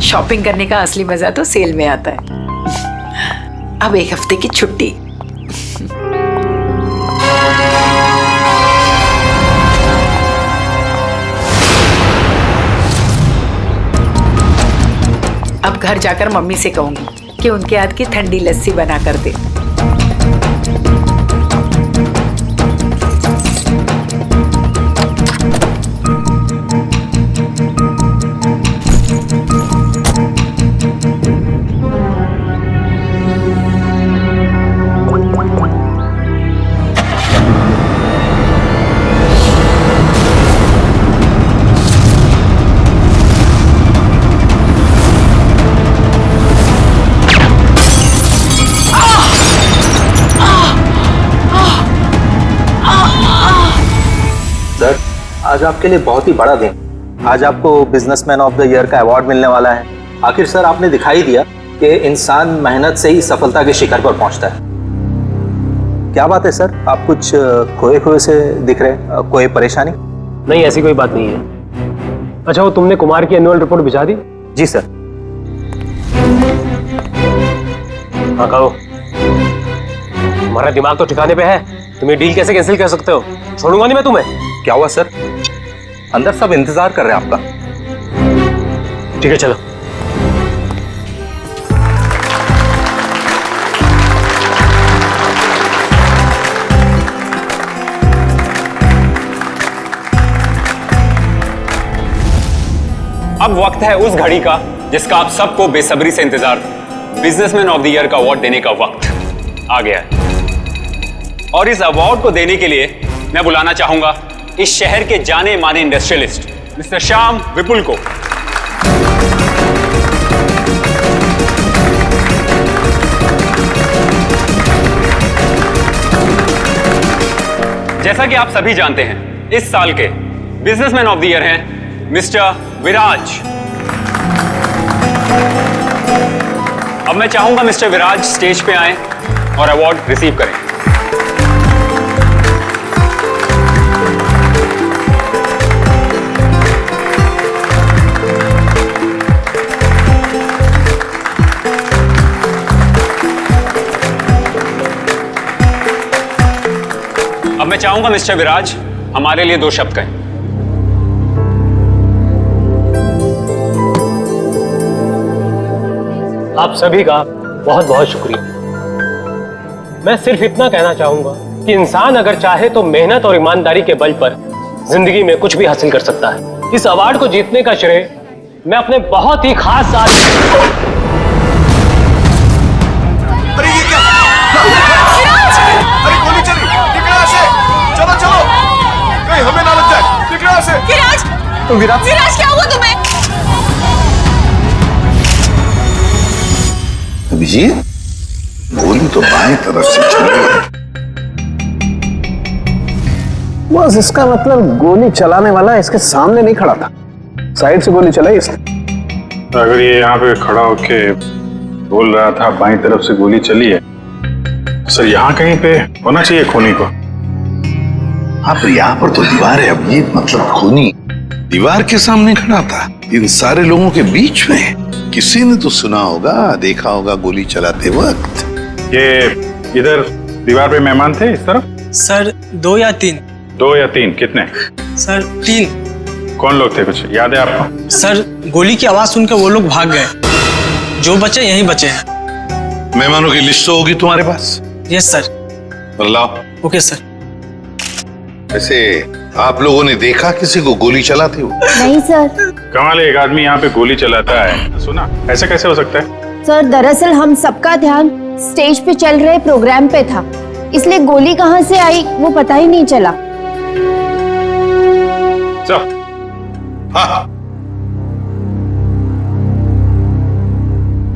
Shopping करने का असली मजा तो सेल में आता है। अब 1 हफ्ते की छुट्टी। अब घर जाकर मम्मी से कहूंगी कि उनके हाथ की ठंडी लस्सी बना कर दे। सर, आज आपके लिए बहुत ही बड़ा दिन। आज आपको बिजनेसमैन ऑफ द ईयर का अवार्ड मिलने वाला है। आखिर सर आपने दिखाई दिया कि इंसान मेहनत से ही सफलता के शिखर पर पहुंचता है। क्या बात है सर, आप कुछ खोए खोए से दिख रहे, कोई परेशानी? नहीं, ऐसी कोई बात नहीं है। अच्छा, वो तुमने कुमार की एनुअल रिपोर्ट भिजा दी? जी सर। हाँ कहो, तुम्हारा दिमाग तो ठिकाने पे है। तुम ये डील कैसे कैंसिल कर सकते हो? छोड़ूंगा नहीं मैं तुम्हें। क्या हुआ सर? अंदर सब इंतजार कर रहे हैं आपका। ठीक है चलो। अब वक्त है उस घड़ी का जिसका आप सबको बेसब्री से इंतजार था। बिजनेसमैन ऑफ द ईयर का अवार्ड देने का वक्त आ गया है। और इस अवार्ड को देने के लिए मैं बुलाना चाहूंगा इस शहर के जाने माने इंडस्ट्रियलिस्ट मिस्टर श्याम विपुल को। जैसा कि आप सभी जानते हैं, इस साल के बिजनेसमैन ऑफ द ईयर हैं मिस्टर विराज। अब मैं चाहूंगा मिस्टर विराज स्टेज पे आएं और अवार्ड रिसीव करें। अब मैं चाहूंगा मिस्टर विराज हमारे लिए 2 शब्द कहें। आप सभी का बहुत बहुत शुक्रिया। मैं सिर्फ इतना कहना चाहूंगा कि इंसान अगर चाहे तो मेहनत और ईमानदारी के बल पर जिंदगी में कुछ भी हासिल कर सकता है। इस अवार्ड को जीतने का श्रेय मैं अपने बहुत ही खास साथी हमें ना लग जाए। निकल से। विराज, विराज क्या हुआ तुम्हें? अभिजीत, गोली तो बाएं तरफ से चली है। बस इसका मतलब गोली चलाने वाला इसके सामने नहीं खड़ा था, साइड से गोली चलाई इसने। अगर ये यहाँ पे खड़ा होके बोल रहा था बाएं तरफ से गोली चली है, सर यहाँ कहीं पे होना चाहिए खूनी को। हाँ, पर यहाँ पर तो दीवार है अभिजीत, मतलब खूनी दीवार के सामने खड़ा था, इन सारे लोगों के बीच में। किसी ने तो सुना होगा, देखा होगा गोली चलाते वक्त। ये इधर दीवार पे मेहमान थे इस तरफ? सर 2 या 3। 2 या 3? कितने? सर 3। कौन लोग थे, कुछ याद है आपको? सर गोली की आवाज सुनकर वो लोग भाग गए। जो बचे यहीं बचे हैं। मेहमानों की लिस्ट तो होगी तुम्हारे पास? Yes sir. लाओ। Okay sir. वैसे आप लोगों ने देखा किसी को गोली चलाते हुए? नहीं सर। कमाल है, एक आदमी यहाँ पे गोली चलाता है, सुना? ऐसे कैसे हो सकता है? सर दरअसल हम सबका ध्यान स्टेज पे चल रहे प्रोग्राम पे था, इसलिए गोली कहाँ से आई वो पता ही नहीं चला। हाँ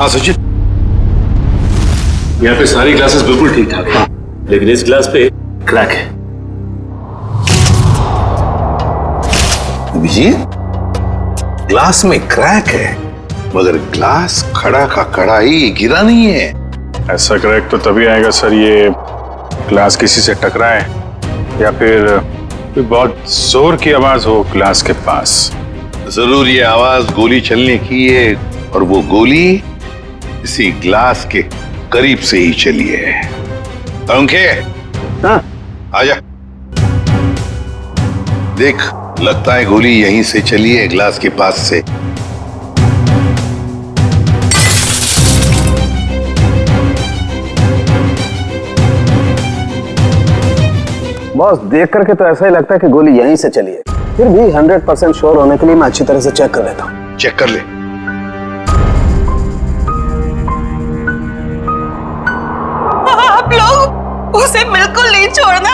हाँ सचिन, यहाँ पे सारी क्लासेस बिल्कुल ठीक ठाक है, लेकिन इस क्लास पे क्रैक है। अभिजीत, ग्लास में क्रैक है, मगर ग्लास खड़ा का खड़ा ही गिरा नहीं है। ऐसा क्रैक तो तभी आएगा सर, ये ग्लास किसी से टकराए या फिर कोई बहुत जोर की आवाज हो ग्लास के पास। जरूर ये आवाज गोली चलने की, ये और वो गोली इसी ग्लास के करीब से ही चली है। अंके, हाँ आजा। देख, लगता है गोली यहीं से चली है, ग्लास के पास से। बॉस, देख करके तो ऐसा ही लगता है कि गोली यहीं से चली है। फिर भी 100% श्योर होने के लिए मैं अच्छी तरह से चेक कर लेता हूँ। चेक कर ले। आप लोग उसे बिल्कुल नहीं छोड़ना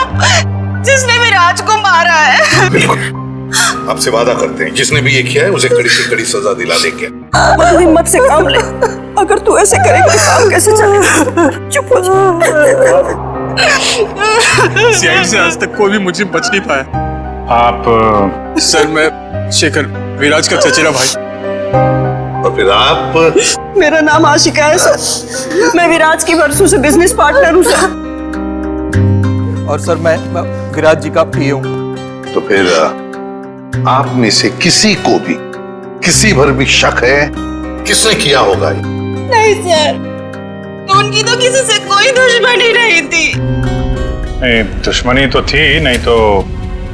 जिसने विराज को मारा है। बिल्कुल, आपसे वादा करते हैं जिसने भी ये किया है उसे कड़ी से कड़ी सजा दिला देंगे। तू हिम्मत से काम ले, अगर तू ऐसे करेगा तो काम कैसे चलेगा? चुप हो जा। सीआईडी से आज तक कोई भी मुझे बच नहीं पाया। आप सर, मैं शेखर, विराज का चचेरा भाई। और फिर आप? मेरा नाम आशिका है सर, मैं विराज की वर्षों से बिजनेस पार्टनर हूँ सर। और सर मैं विराज जी का पीए हूँ। तो फिर आप में से किसी को भी किसी भर भी शक है किसने किया होगा ये? नहीं सर, उनकी तो किसी से कोई दुश्मनी नहीं थी। नहीं, दुश्मनी तो थी, नहीं तो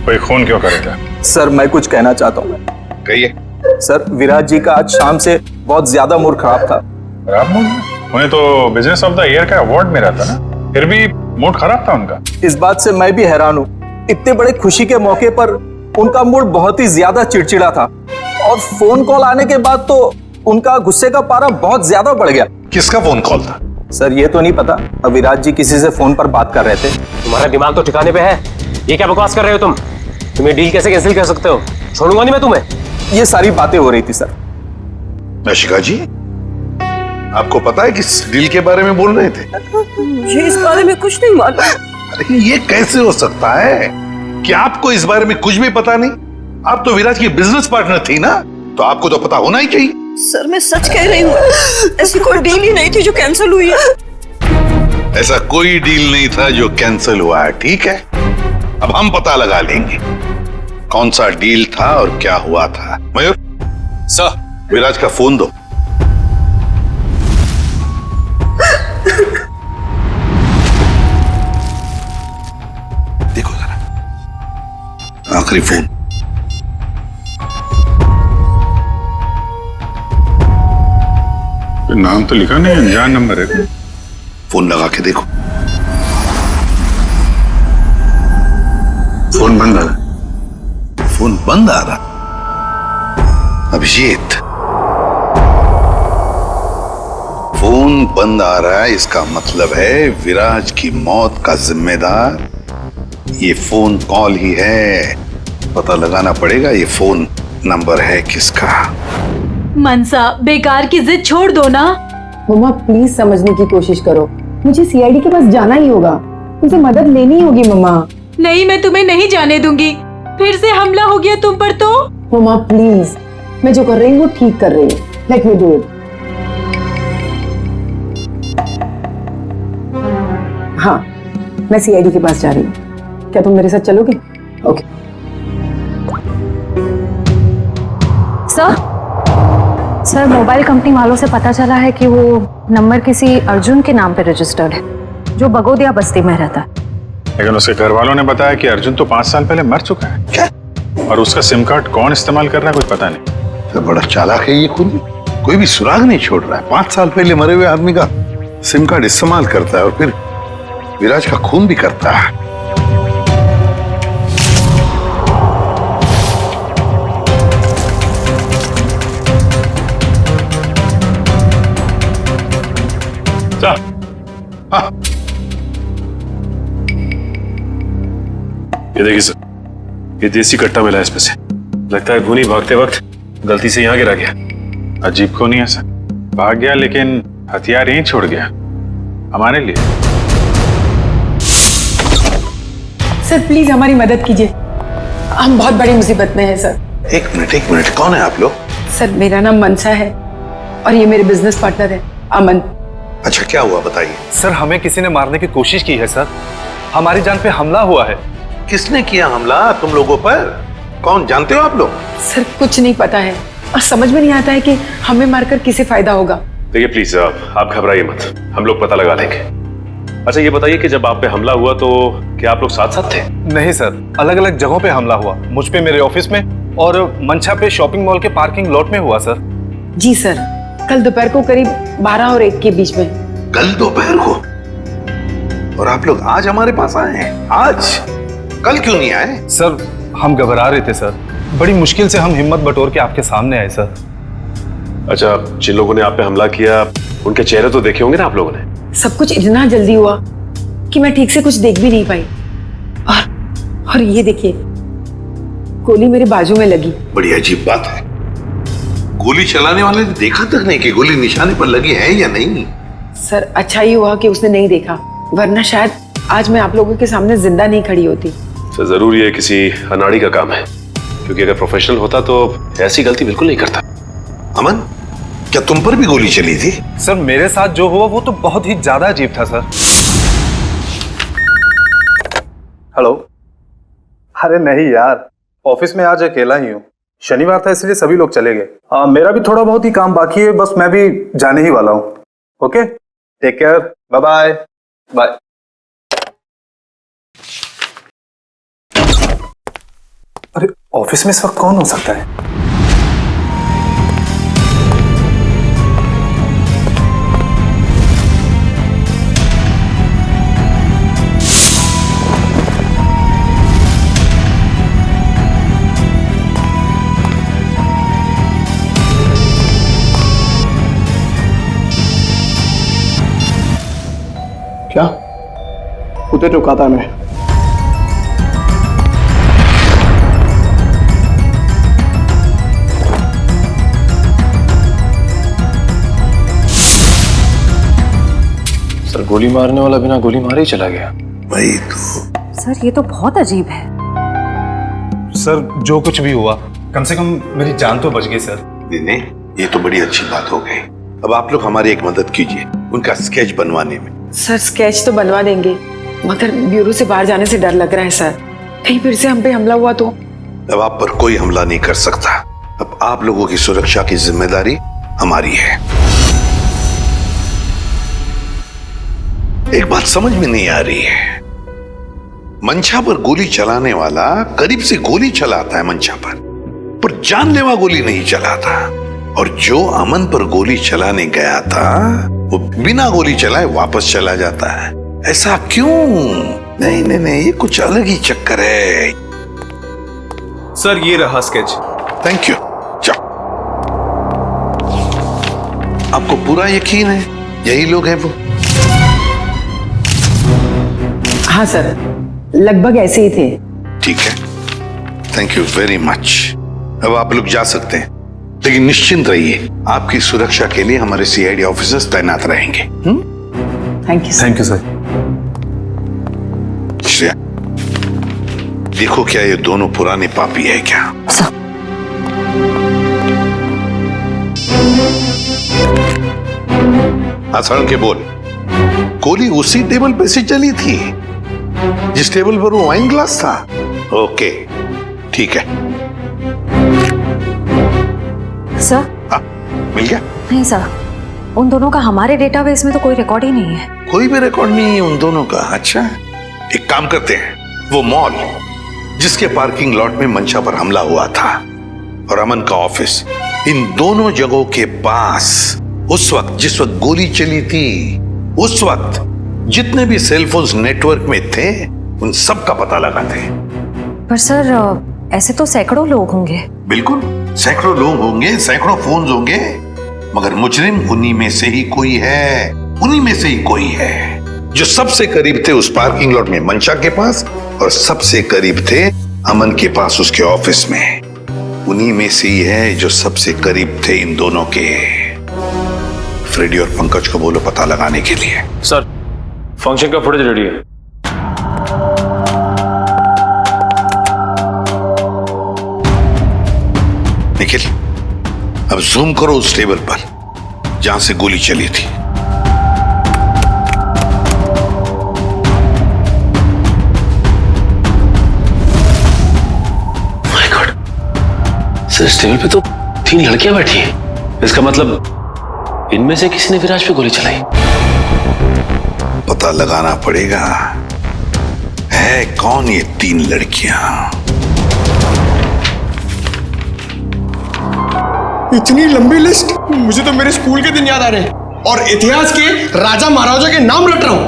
कोई खून क्यों करेगा? सर मैं कुछ कहना चाहता हूँ। कहिए। सर, विराज जी का आज शाम से बहुत ज्यादा मूड खराब था। खराब मूड? उन्हें तो बिजनेस ऑफ द ईयर का अवार्ड मिला था ना, फिर भी मूड खराब था उनका। इस बात से मैं भी हैरान हूँ। इतने बड़े खुशी के मौके पर उनका मूड बहुत ही ज्यादा चिड़चिड़ा था, और फोन कॉल आने के बाद तो उनका गुस्से का पारा बहुत ज्यादा बढ़ गया। किसका फोन कॉल था? सर ये तो नहीं पता, अब विराज जी किसी से फोन पर बात कर रहे थे। तुम्हारा दिमाग तो ठिकाने पे है। ये क्या बकवास कर रहे हो तुम? तुम्हें डील कैसे कैंसिल कर सकते हो? छोड़ूंगा नहीं मैं तुम्हें। ये सारी बातें हो रही थी सर। आशिका जी, आपको पता है किस डील के बारे में बोल रहे थे? मुझे इस बारे में कुछ नहीं मालूम। अरे ये कैसे हो सकता है कि आपको इस बारे में कुछ भी पता नहीं? आप तो विराज की बिजनेस पार्टनर थी ना, तो आपको तो पता होना ही चाहिए। सर मैं सच कह रही हूँ, ऐसी कोई डील ही नहीं थी जो कैंसिल हुई है। ऐसा कोई डील नहीं था जो कैंसिल हुआ है, ठीक है? अब हम पता लगा लेंगे कौन सा डील था और क्या हुआ था। मयूर सर, विराज का फोन दो। देखो जरा, आखिरी फोन। नाम तो लिखा नहीं, अनजान नंबर है। फोन लगा के देखो। फोन बंद आ रहा। फोन बंद आ रहा। अभिजीत, फोन बंद आ रहा है, इसका मतलब है विराज की मौत का जिम्मेदार ये फोन कॉल ही है। पता लगाना पड़ेगा ये फोन नंबर है किसका। मनसा, बेकार की जिद छोड़ दो ना। मम्मा प्लीज समझने की कोशिश करो, मुझे सीआईडी के पास जाना ही होगा, मुझे मदद लेनी होगी मम्मा। नहीं, मैं तुम्हें नहीं जाने दूंगी। फिर से हमला हो गया तुम पर तो। मम्मा प्लीज, मैं जो कर रही हूँ वो ठीक कर रही हूँ, लेट मी डू इट। हाँ, मैं सीआईडी के पास जा रही हूँ, क्या तुम मेरे साथ चलोगे? ओके। सर, मोबाइल कंपनी वालों से पता चला है कि वो नंबर किसी अर्जुन के नाम पे रजिस्टर्ड है, जो बगोदिया बस्ती में रहता है। लेकिन उसके घर वालों ने बताया कि अर्जुन तो 5 साल पहले मर चुका है। क्या? और उसका सिम कार्ड कौन इस्तेमाल कर रहा है कुछ पता नहीं। तो बड़ा चालाक है ये खूनी, कोई भी सुराग नहीं छोड़ रहा है। 5 साल पहले मरे हुए आदमी का सिम कार्ड इस्तेमाल करता है और फिर विराज का खून भी करता है। हाँ। ये देखिए सर, ये देसी कट्टा मिला है इसमें से। लगता है खूनी भागते वक्त गलती से यहाँ गिरा गया। अजीब खूनी है सर, भाग गया लेकिन हथियार यहीं छोड़ गया हमारे लिए। सर प्लीज हमारी मदद कीजिए, हम बहुत बड़ी मुसीबत में हैं सर। एक मिनट, कौन है आप लोग? सर मेरा नाम मनसा है और ये मेरे बिजनेस पार्टनर है अमन। अच्छा, क्या हुआ बताइए। सर, हमें किसी ने मारने की कोशिश की है सर, हमारी जान पे हमला हुआ है। किसने किया हमला तुम लोगों पर? कौन, जानते हो आप लोग? सर कुछ नहीं पता है, और समझ में नहीं आता है कि हमें मारकर किसे फायदा होगा। देखिए प्लीज आप घबराइए मत, हम लोग पता लगा लेंगे। अच्छा ये बताइए कि जब आप पे हमला हुआ तो क्या आप लोग साथ साथ थे? नहीं सर, अलग अलग जगहों पे हमला हुआ, मुझ पे मेरे ऑफिस में और मंछा पे शॉपिंग मॉल के पार्किंग लॉट में हुआ सर। जी सर, कल दोपहर को करीब 12 और 1 के बीच में। कल दोपहर को? और आप लोग आज हमारे पास आए हैं? आज? कल क्यों नहीं आए? सर हम घबरा रहे थे सर, बड़ी मुश्किल से हम हिम्मत बटोर के आपके सामने आए सर। अच्छा जिन लोगों ने आप पे हमला किया उनके चेहरे तो देखे होंगे ना आप लोगों ने? सब कुछ इतना जल्दी हुआ कि मैं ठीक से कुछ देख भी नहीं पाई। और ये देखिए, गोली मेरे बाजू में लगी। बड़ी अजीब बात है, गोली चलाने वाले ने देखा तक नहीं कि गोली निशाने पर लगी है या नहीं। सर अच्छा ही हुआ कि उसने नहीं देखा, वरना शायद आज मैं आप लोगों के सामने जिंदा नहीं खड़ी होती। सर जरूर ये किसी अनाड़ी का काम है, क्योंकि अगर प्रोफेशनल होता तो ऐसी गलती बिल्कुल नहीं करता। अमन, क्या तुम पर भी गोली चली थी? सर मेरे साथ जो हुआ वो तो बहुत ही ज्यादा अजीब था सर। हेलो। अरे नहीं यार, ऑफिस में आज अकेला ही हूँ, शनिवार था इसलिए सभी लोग चले गए। मेरा भी थोड़ा बहुत ही काम बाकी है, बस मैं भी जाने ही वाला हूँ। Okay, take care, bye bye. Bye. अरे ऑफिस में इस वक्त कौन हो सकता है? क्या उधर रुका था मैं? सर गोली मारने वाला बिना गोली मारे ही चला गया। वही तो। सर ये तो बहुत अजीब है। सर जो कुछ भी हुआ, कम से कम मेरी जान तो बच गई सर। नहीं, ये तो बड़ी अच्छी बात हो गई। अब आप लोग हमारी एक मदद कीजिए, उनका स्केच बनवाने में। सर स्केच तो बनवा देंगे, मगर ब्यूरो से बाहर जाने से डर लग रहा है सर, कहीं फिर से हम पे हमला हुआ तो। अब आप पर कोई हमला नहीं कर सकता। अब आप लोगों की सुरक्षा की जिम्मेदारी हमारी है। एक बात समझ में नहीं आ रही है, मंछा पर गोली चलाने वाला करीब से गोली चलाता है मंछा पर जानलेवा गोली नहीं चलाता, और जो अमन पर गोली चलाने गया था वो बिना गोली चलाए वापस चला जाता है। ऐसा क्यों? नहीं नहीं नहीं, ये कुछ अलग ही चक्कर है। सर ये रहा स्केच। Thank you. जाओ। आपको पूरा यकीन है यही लोग हैं वो? हाँ सर, लगभग ऐसे ही थे। ठीक है, थैंक यू वेरी मच। अब आप लोग जा सकते हैं, लेकिन निश्चिंत रहिए, आपकी सुरक्षा के लिए हमारे सीआईडी ऑफिसर्स तैनात रहेंगे। Thank you. Thank you sir. Shreya, देखो क्या ये दोनों पुराने पापी है क्या? आसान के बोल। गोली उसी टेबल पे से चली थी जिस टेबल पर वो वाइन ग्लास था? ओके ठीक है। सर? हाँ, मिल गया? नहीं सर, उन दोनों का हमारे डेटाबेस में तो कोई रिकॉर्ड ही नहीं है। कोई भी रिकॉर्ड नहीं है उन दोनों का? अच्छा, एक काम करते हैं, वो मॉल जिसके पार्किंग लॉट में मंशा पर हमला हुआ था और अमन का ऑफिस, इन दोनों जगहों के पास उस वक्त जिस वक्त गोली चली थी, उस वक्त जितने भी सेलफोन्स नेटवर्क में थे उन सब का पता लगाते हैं। पर सर ऐसे तो सैकड़ों लोग होंगे। बिल्कुल, सैकड़ों लोग होंगे, सैकड़ों फोन होंगे, मगर मुजरिम उन्हीं में से ही कोई है, उन्हीं में से ही कोई है जो सबसे करीब थे उस पार्किंग लॉट में मंशा के पास, और सबसे करीब थे अमन के पास उसके ऑफिस में। उन्हीं में से ही है जो सबसे करीब थे इन दोनों के। फ्रेडी और पंकज को बोलो पता लगाने के लिए। सर फंक्शन का फुटेज रेडी है। निखिल, अब जूम करो उस टेबल पर जहां से गोली चली थी। सर इस टेबल पे तो 3 लड़कियां बैठी हैं। इसका मतलब इनमें से किसी ने विराज पे गोली चलाई। पता लगाना पड़ेगा है कौन ये 3 लड़कियां। इतनी लंबी लिस्ट, मुझे तो मेरे स्कूल के दिन याद आ रहे हैं और इतिहास के राजा महाराजा के नाम रट रहा हूं।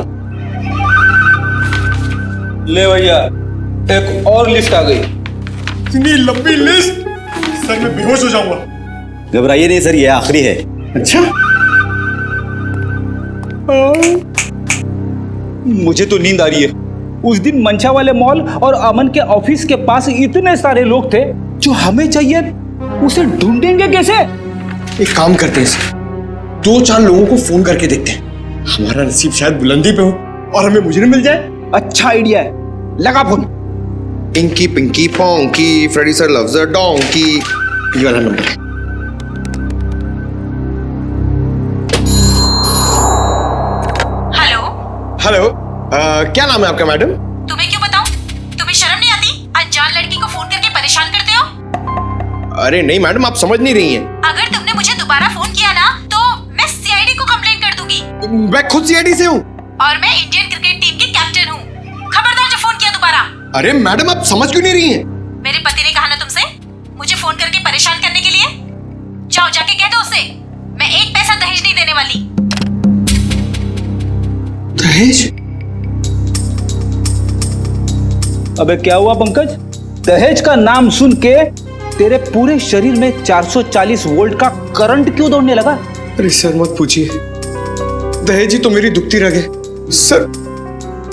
ले भैया, एक और लिस्ट आ गई। इतनी लंबी लिस्ट, सर मैं बेहोश हो जाऊंगा। घबराइए नहीं सर, ये आखिरी है। अच्छा, मुझे तो नींद आ रही है। उस दिन मंशा वाले मॉल और अमन के ऑफिस के पास इतने सारे लोग थे, जो हमें चाहिए उसे ढूंढेंगे कैसे? एक काम करते हैं सर, 2-4 लोगों को फोन करके देखते हैं। हमारा नसीब शायद बुलंदी पे हो और हमें मुजरिम मिल जाए। अच्छा आइडिया है, लगा phone. Inky pinky ponky, Freddy sir loves a donkey, ये वाला नंबर। हेलो, क्या नाम है आपका मैडम? तुम्हें क्यों बताऊं? तुम्हें शर्म नहीं आती? अनजान लड़की को फोन करके परेशान करते हो। अरे नहीं मैडम, आप समझ नहीं रही हैं। अगर तुमने मुझे दोबारा फोन किया ना तो मैं सीआईडी को कंप्लेंट कर दूंगी। मैं खुद सीआईडी से हूँ और मैं इंडियन क्रिकेट टीम की कैप्टन हूँ। खबरदार जो फोन किया दोबारा। अरे मैडम, आप समझ क्यों नहीं रही हैं? मेरे पति ने कहा ना तुमसे मुझे फोन करके परेशान करने के लिए। जाओ जाके कह दो उसे मैं 1 पैसा दहेज नहीं देने वाली। दहेज? अबे क्या हुआ पंकज? दहेज का नाम सुन के तेरे पूरे शरीर में 440 वोल्ट का करंट क्यों दौड़ने लगा? अरे सर मत पूछिए, दहेज ही तो मेरी दुखती रग है। सर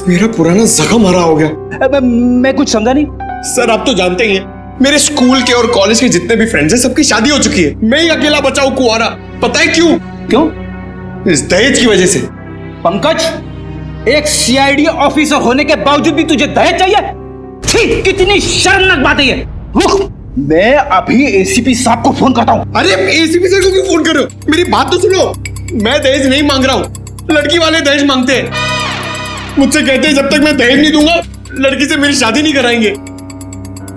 मेरा पुराना जख्म हरा हो गया। अबे मैं कुछ समझा नहीं। सर आप तो जानते ही हैं, मेरे स्कूल के और कॉलेज के जितने भी फ्रेंड्स हैं सबकी शादी हो चुकी है। मैं ही अकेला बचा हूं कुंवारा। पता है क्यों? क्यों? इस दहेज की वजह से। पंकज, एक सीआईडी ऑफिसर होने के बावजूद भी तुझे दहेज चाहिए? छी, कितनी शर्मनाक बात है ये। रुक, मैं अभी एसीपी साहब को फोन करता हूँ। अरे एसीपी सर को क्यों फोन कर रहे हो? मेरी बात तो सुनो। मैं दहेज नहीं मांग रहा हूँ, लड़की वाले दहेज मांगते हैं। मुझसे कहते हैं जब तक मैं दहेज नहीं दूंगा लड़की से मेरी शादी नहीं कराएंगे।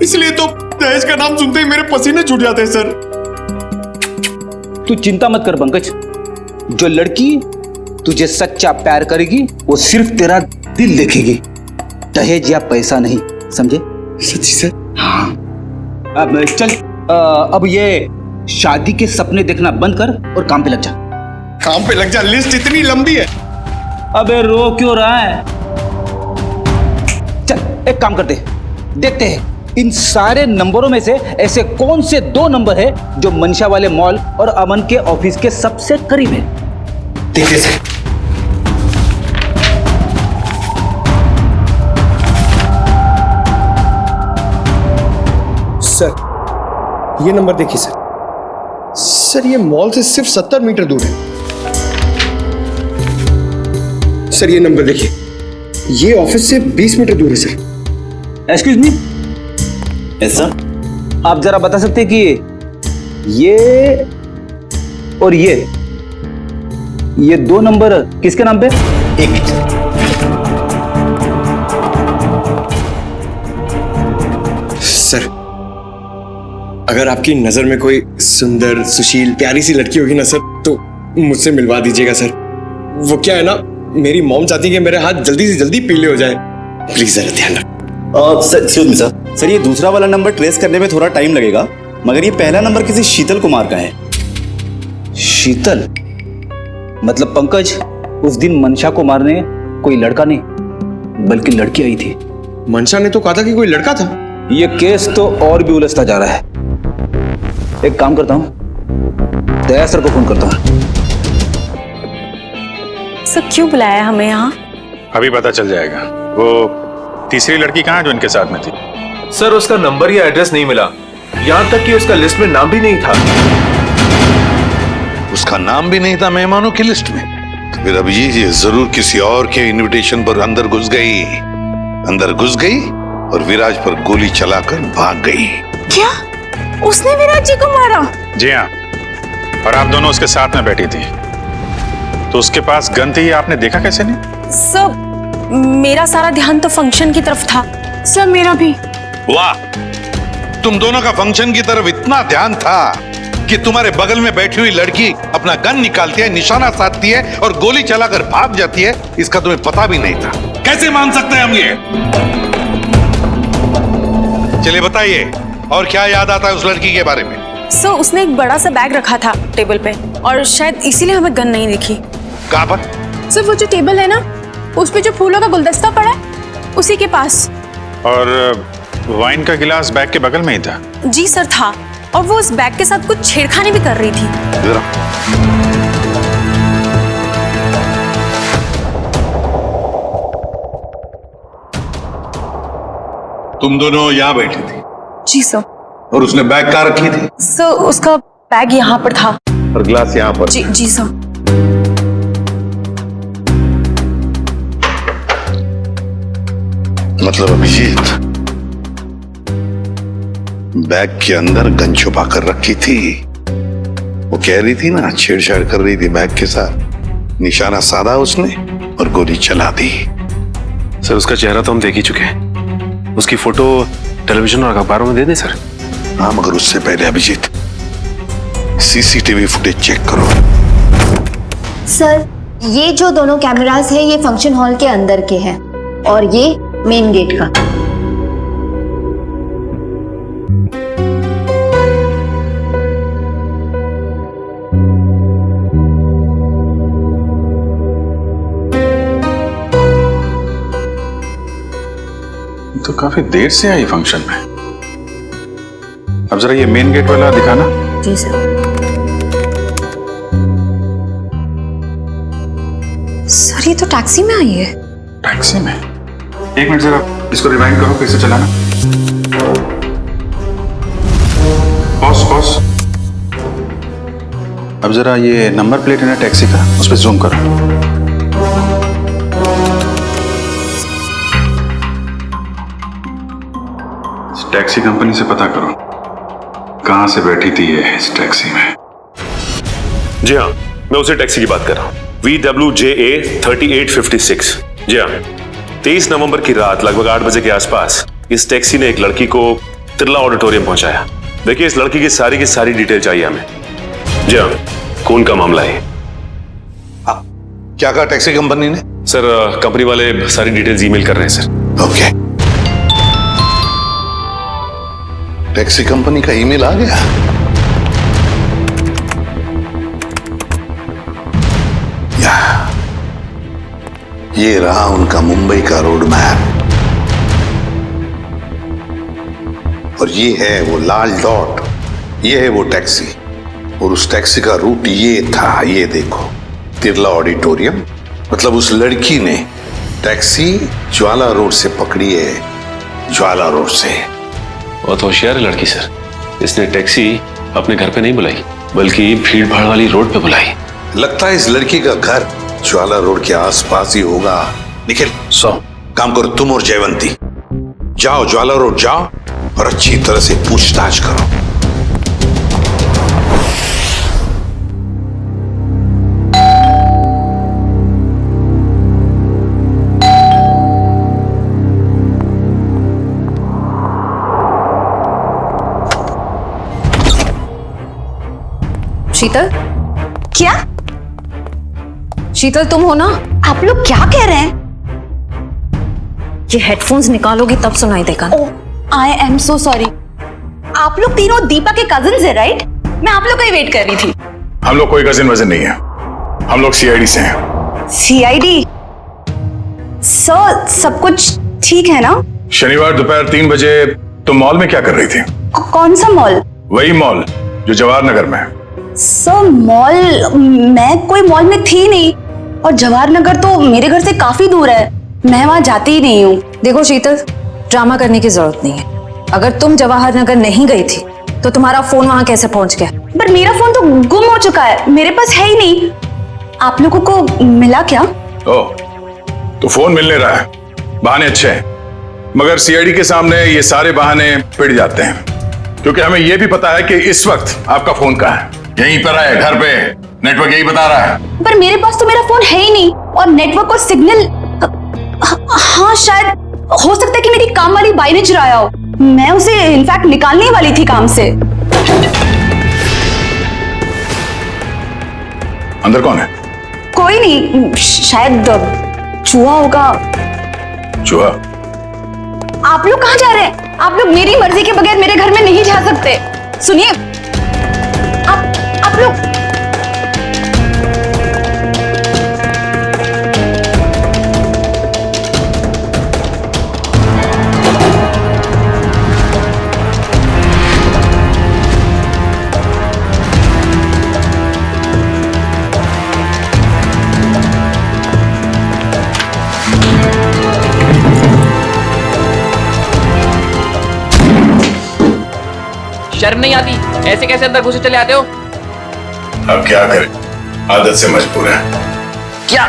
इसलिए तो दहेज का नाम सुनते ही मेरे पसीने छूट जाते हैं सर। तू चिंता मत कर पंकज, जो लड़की तुझे सच्चा प्यार करेगी वो सिर्फ तेरा दिल देखेगी, दहेज या पैसा नहीं, समझे? सच्ची सर? हाँ। अब चल, अब ये शादी के सपने देखना बंद कर और काम पे लग जा। काम पे लग जा? लिस्ट इतनी लंबी है। अबे रो क्यों रहा है? चल एक काम करते, देखते हैं इन सारे नंबरों में से ऐसे कौन से 2 नंबर है जो मंशा वाले मॉल और अमन के ऑफिस के सबसे करीब है। देखते सर। सर ये नंबर देखिए सर। सर ये मॉल से सिर्फ 70 मीटर दूर है। सर ये नंबर देखिए, ये ऑफिस से 20 मीटर दूर है सर। एक्सक्यूज मी, ऐसा आप जरा बता सकते हैं कि ये और ये 2 नंबर किसके नाम पे? एक मिनट। सर अगर आपकी नजर में कोई सुंदर सुशील प्यारी सी लड़की होगी ना सर, तो मुझसे मिलवा दीजिएगा सर। वो क्या है ना, मेरी मॉम चाहती है कि मेरे हाथ जल्दी से जल्दी पीले हो जाए। प्लीज जरा ध्यान रखो। सर ये दूसरा वाला नंबर ट्रेस करने में थोड़ा टाइम लगेगा, मगर ये पहला नंबर किसी शीतल कुमार का है। शीतल? मतलब पंकज, उस दिन मंशा को मारने कोई लड़का नहीं बल्कि लड़की आई थी। मंशा ने तो कहा था कि कोई लड़का था। ये केस तो और भी उलझता जा रहा है। एक काम करता हूं, दया सर को फोन करता हूं। सर क्यों बुलाया हमें यहाँ? अभी पता चल जाएगा। वो तीसरी लड़की कहाँ है जो इनके साथ में थी? सर उसका नंबर या एड्रेस नहीं मिला, यहाँ तक कि उसका लिस्ट में नाम भी नहीं था। उसका नाम भी नहीं था मेहमानों की लिस्ट में? तो फिर अब ये जरूर किसी और के इनविटेशन पर अंदर घुस गई और विराज पर गोली चलाकर भाग गई। क्या उसने विराज जी को मारा? जी हाँ, और आप दोनों उसके साथ में बैठी थी, तो उसके पास गन थी, आपने देखा कैसे नहीं? सर मेरा सारा ध्यान तो फंक्शन की तरफ था। सर मेरा भी। वाह, तुम दोनों का फंक्शन की तरफ इतना ध्यान था कि तुम्हारे बगल में बैठी हुई लड़की अपना गन निकालती है, निशाना साधती है और गोली चलाकर भाग जाती है, इसका तुम्हें पता भी नहीं था? कैसे मान सकते हैं हम ये? चलिए बताइए, और क्या याद आता है उस लड़की के बारे में? सर उसने एक बड़ा सा बैग रखा था टेबल पे और शायद इसीलिए हमें गन नहीं दिखी। कहाँ पर? सर वो जो टेबल है ना, उस पे जो फूलों का गुलदस्ता पड़ा है, उसी के पास। और वाइन का गिलास बैग के बगल में ही था? जी सर था, और वो उस बैग के साथ कुछ छेड़खानी भी कर रही थी। तुम दोनों यहाँ बैठी थी? जी सर। और उसने बैग कहाँ रखी थी? सर उसका बैग यहाँ पर था और गिलास यहाँ पर? जी जी सर। मतलब अभिजीत बैग के अंदर गन छुपा कर रखी थी। वो कह रही थी ना, छेड़छाड़ कर रही थी बैग के साथ, निशाना साधा उसने और गोली चला दी। सर उसका चेहरा तो हम देख ही चुके हैं, उसकी फोटो टेलीविजन और अखबारों में दे दें सर? हाँ, मगर उससे पहले अभिजीत सीसीटीवी फुटेज चेक करो। सर ये जो दोनों कैमरास है ये फंक्शन हॉल के अंदर के हैं और ये मेन गेट का। तो काफी देर से आई फंक्शन में। अब जरा ये मेन गेट वाला दिखाना। जी सर। सर ये तो टैक्सी में आई है। टैक्सी में? एक मिनट जरा इसको रिवाइंड करो, फिर से चलाना। Pause pause. अब जरा ये नंबर प्लेट है ना टैक्सी का, उस पर जूम करो। टैक्सी कंपनी से पता करो कहां से बैठी थी ये इस टैक्सी में। जी हाँ, मैं उसी टैक्सी की बात कर रहा हूँ, VWJA 3856। जी हाँ, 23 नवंबर की रात लगभग 8 बजे के आसपास इस टैक्सी ने एक लड़की को तिरला ऑडिटोरियम पहुंचाया। देखिए इस लड़की की सारी डिटेल चाहिए हमें। जी हाँ, खून का मामला है। क्या कहा टैक्सी कंपनी ने? सर कंपनी वाले सारी डिटेल्स ईमेल कर रहे हैं सर। ओके, टैक्सी कंपनी का ईमेल आ गया। ये रहा उनका मुंबई का रोड मैप और ये है वो लाल डॉट, ये है वो टैक्सी और उस टैक्सी का रूट ये था, ये देखो, तिरला ऑडिटोरियम। मतलब उस लड़की ने टैक्सी ज्वाला रोड से पकड़ी है, ज्वाला रोड से। बहुत होशियार है लड़की सर, इसने टैक्सी अपने घर पे नहीं बुलाई बल्कि भीड़ भाड़ वाली रोड पे बुलाई। लगता है इस लड़की का घर ज्वाला रोड के आसपास ही होगा। निखिल काम करो, तुम और जयवंती जाओ ज्वाला रोड जाओ और अच्छी तरह से पूछताछ करो। शीतल? क्या? शीतल तुम हो ना? आप लोग क्या कह रहे हैं? ये हेडफोन्स निकालोगी तब सुनाई देगा। I am so sorry. आप लोग तीनों दीपा के कजिन्स हैं, राइट? मैं आप लोग का ही वेट कर रही थी। हम लोग कोई कजिन वजन नहीं है, हम लोग सीआईडी से हैं। सीआईडी? सर सब कुछ ठीक है ना? शनिवार दोपहर 3 बजे तुम मॉल में क्या कर रही थी? कौन सा मॉल? वही मॉल जो जवाहर नगर में है। सर मॉल, मैं कोई मॉल में थी नहीं और जवाहर नगर तो मेरे घर से काफी दूर है, मैं वहां जाती ही नहीं हूँ। देखो शीतल, ड्रामा करने की जरूरत नहीं है। अगर तुम जवाहर नगर नहीं गई थी तो तुम्हारा फोन वहां कैसे पहुंच गया? पर मेरा फोन तो गुम हो चुका है, मेरे पास है ही नहीं। आप लोगों को मिला क्या? ओह, तो फोन मिलने रहा है, बहाने अच्छे हैं, मगर सीआईडी के सामने ये सारे बहाने पिट जाते हैं, क्योंकि हमें यह भी पता है कि इस वक्त आपका फोन कहाँ है। यहीं पर है, घर पे, नेटवर्क यही बता रहा है। पर मेरे पास तो मेरा फोन है ही नहीं और नेटवर्क और सिग्नल, हाँ शायद हो सकता है कि मेरी काम वाली बाई ने चुराया हो। मैं उसे इनफैक्ट निकालने वाली थी काम से। अंदर कौन है? कोई नहीं, शायद चूहा होगा। चूहा? आप लोग कहाँ जा रहे हैं? आप लोग मेरी मर्जी के बगैर मेरे घर में नहीं जा सकते। सुनिए, आप लोग शर्म नहीं आती? ऐसे कैसे अंदर घुसे चले आते हो? अब क्या करें, आदत से मजबूर है। क्या?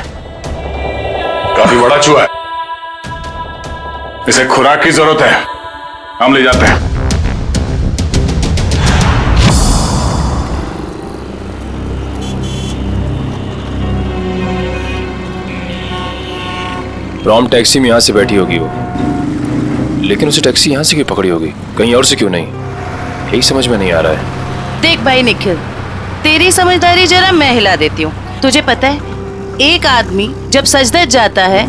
काफी बड़ा चूहा है, इसे खुराक की जरूरत है, हम ले जाते हैं। रॉम टैक्सी में यहां से बैठी होगी वो, लेकिन उसे टैक्सी यहां से क्यों पकड़ी होगी, कहीं और से क्यों नहीं? यही समझ में नहीं आ रहा है। देख भाई निखिल, तेरी समझदारी जरा मैं हिला देती हूँ। तुझे पता है, एक आदमी जब सज धज जाता है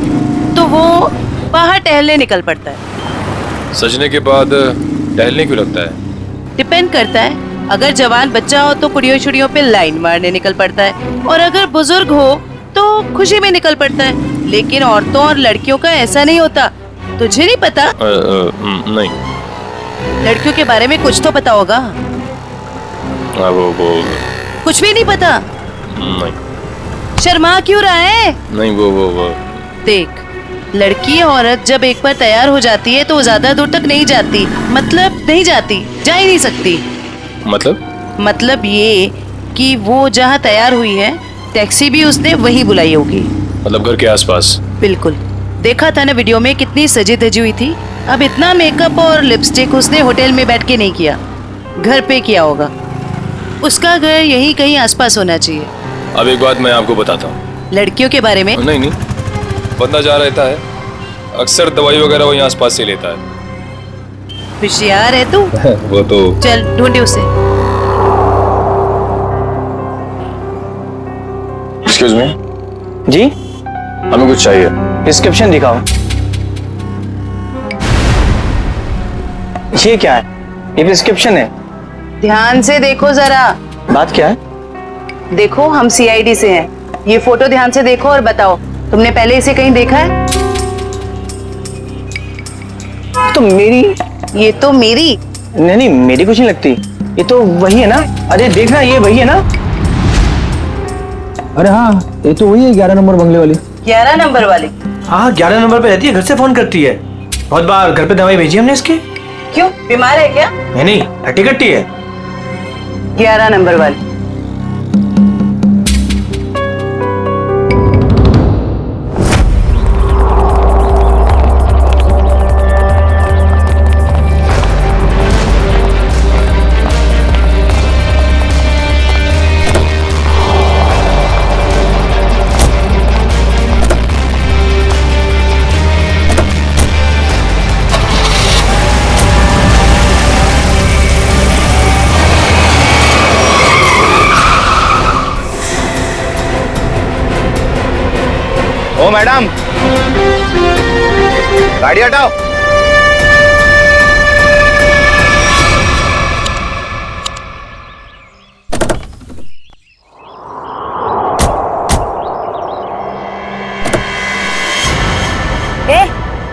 तो वो बाहर टहलने निकल पड़ता है। सजने के बाद टहलने क्यों लगता है? डिपेंड करता है, अगर जवान बच्चा हो तो कुड़ियों छुड़ियों पे लाइन मारने निकल पड़ता है, और अगर बुजुर्ग हो तो खुशी में निकल पड़ता है। लेकिन औरतों और लड़कियों का ऐसा नहीं होता। तुझे नहीं पता? नहीं। लड़कियों के बारे में कुछ तो पता होगा। वो कुछ भी नहीं पता? नहीं। शर्मा क्यों रहा है? नहीं वो देख, लड़की औरत जब एक बार तैयार हो जाती है तो वो ज्यादा दूर तक नहीं जाती, मतलब नहीं जाती, जा ही नहीं सकती। मतलब ये कि वो जहाँ तैयार हुई है टैक्सी भी उसने वही बुलाई होगी। मतलब घर के आसपास? बिल्कुल, देखा था ना वीडियो में, कितनी सजी धजी हुई थी। अब इतना मेकअप और लिपस्टिक उसने होटल में बैठ के नहीं किया, घर पे किया होगा। उसका घर यहीं कहीं आसपास होना चाहिए। अब एक बात मैं आपको बताता हूँ। लड़कियों के बारे में? नहीं, बंदा जा रहता है, अक्सर दवाई वगैरह वहीं आसपास से लेता है। होशियार है तू। वो तो चल ढूंढे उसे। एक्सक्यूज मी जी, हमें कुछ चाहिए। प्रिस्क्रिप्शन दिखाओ। ये क्या है? ये प्रिस्क्रिप्शन है। ध्यान से देखो जरा। बात क्या है? देखो, हम सीआईडी से हैं। ये फोटो ध्यान से देखो और बताओ, तुमने पहले इसे कहीं देखा है? तो मेरी? ये तो मेरी। नहीं, मेरी कुछ नहीं लगती। ये तो वही है ना? अरे देखना, ये वही है ना? अरे हाँ, ये तो वही है 11 नंबर बंगले वाली। 11 नंबर वाली? हाँ, 11 नंबर पे रहती है, घर से फोन करती है। बहुत बार घर पे दवाई भेजी हमने इसके। क्यों, बीमार है क्या? नहीं, हट्टी कट्टी है। 11 नंबर वाली। ओ मैडम, गाड़ी हटाओ।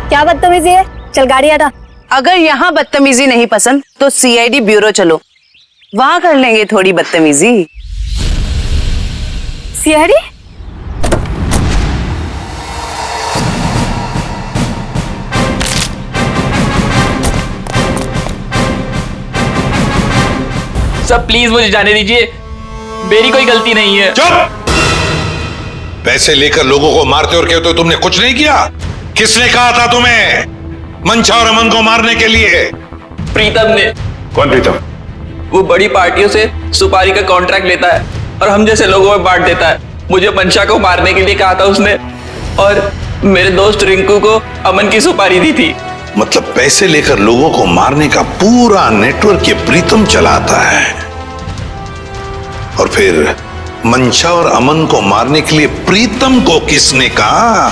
क्या बदतमीजी है? चल गाड़ी हटा। अगर यहाँ बदतमीजी नहीं पसंद तो सीआईडी ब्यूरो चलो, वहां कर लेंगे थोड़ी बदतमीजी। सीआईडी? सब प्लीज मुझे जाने दीजिए, मेरी कोई गलती नहीं है। चुप! पैसे लेकर लोगों को मारते और कहते हो तुमने कुछ नहीं किया। किसने कहा था तुम्हें मंशा और अमन को मारने के लिए? प्रीतम ने। कौन प्रीतम? वो बड़ी पार्टियों से सुपारी का कॉन्ट्रैक्ट लेता है और हम जैसे लोगों में बांट देता है। मुझे मंशा को मारने के लिए कहा था उसने, और मेरे दोस्त रिंकू को अमन की सुपारी दी थी। मतलब पैसे लेकर लोगों को मारने का पूरा नेटवर्क ये प्रीतम चलाता है, और फिर मंशा और अमन को मारने के लिए प्रीतम को किसने कहा?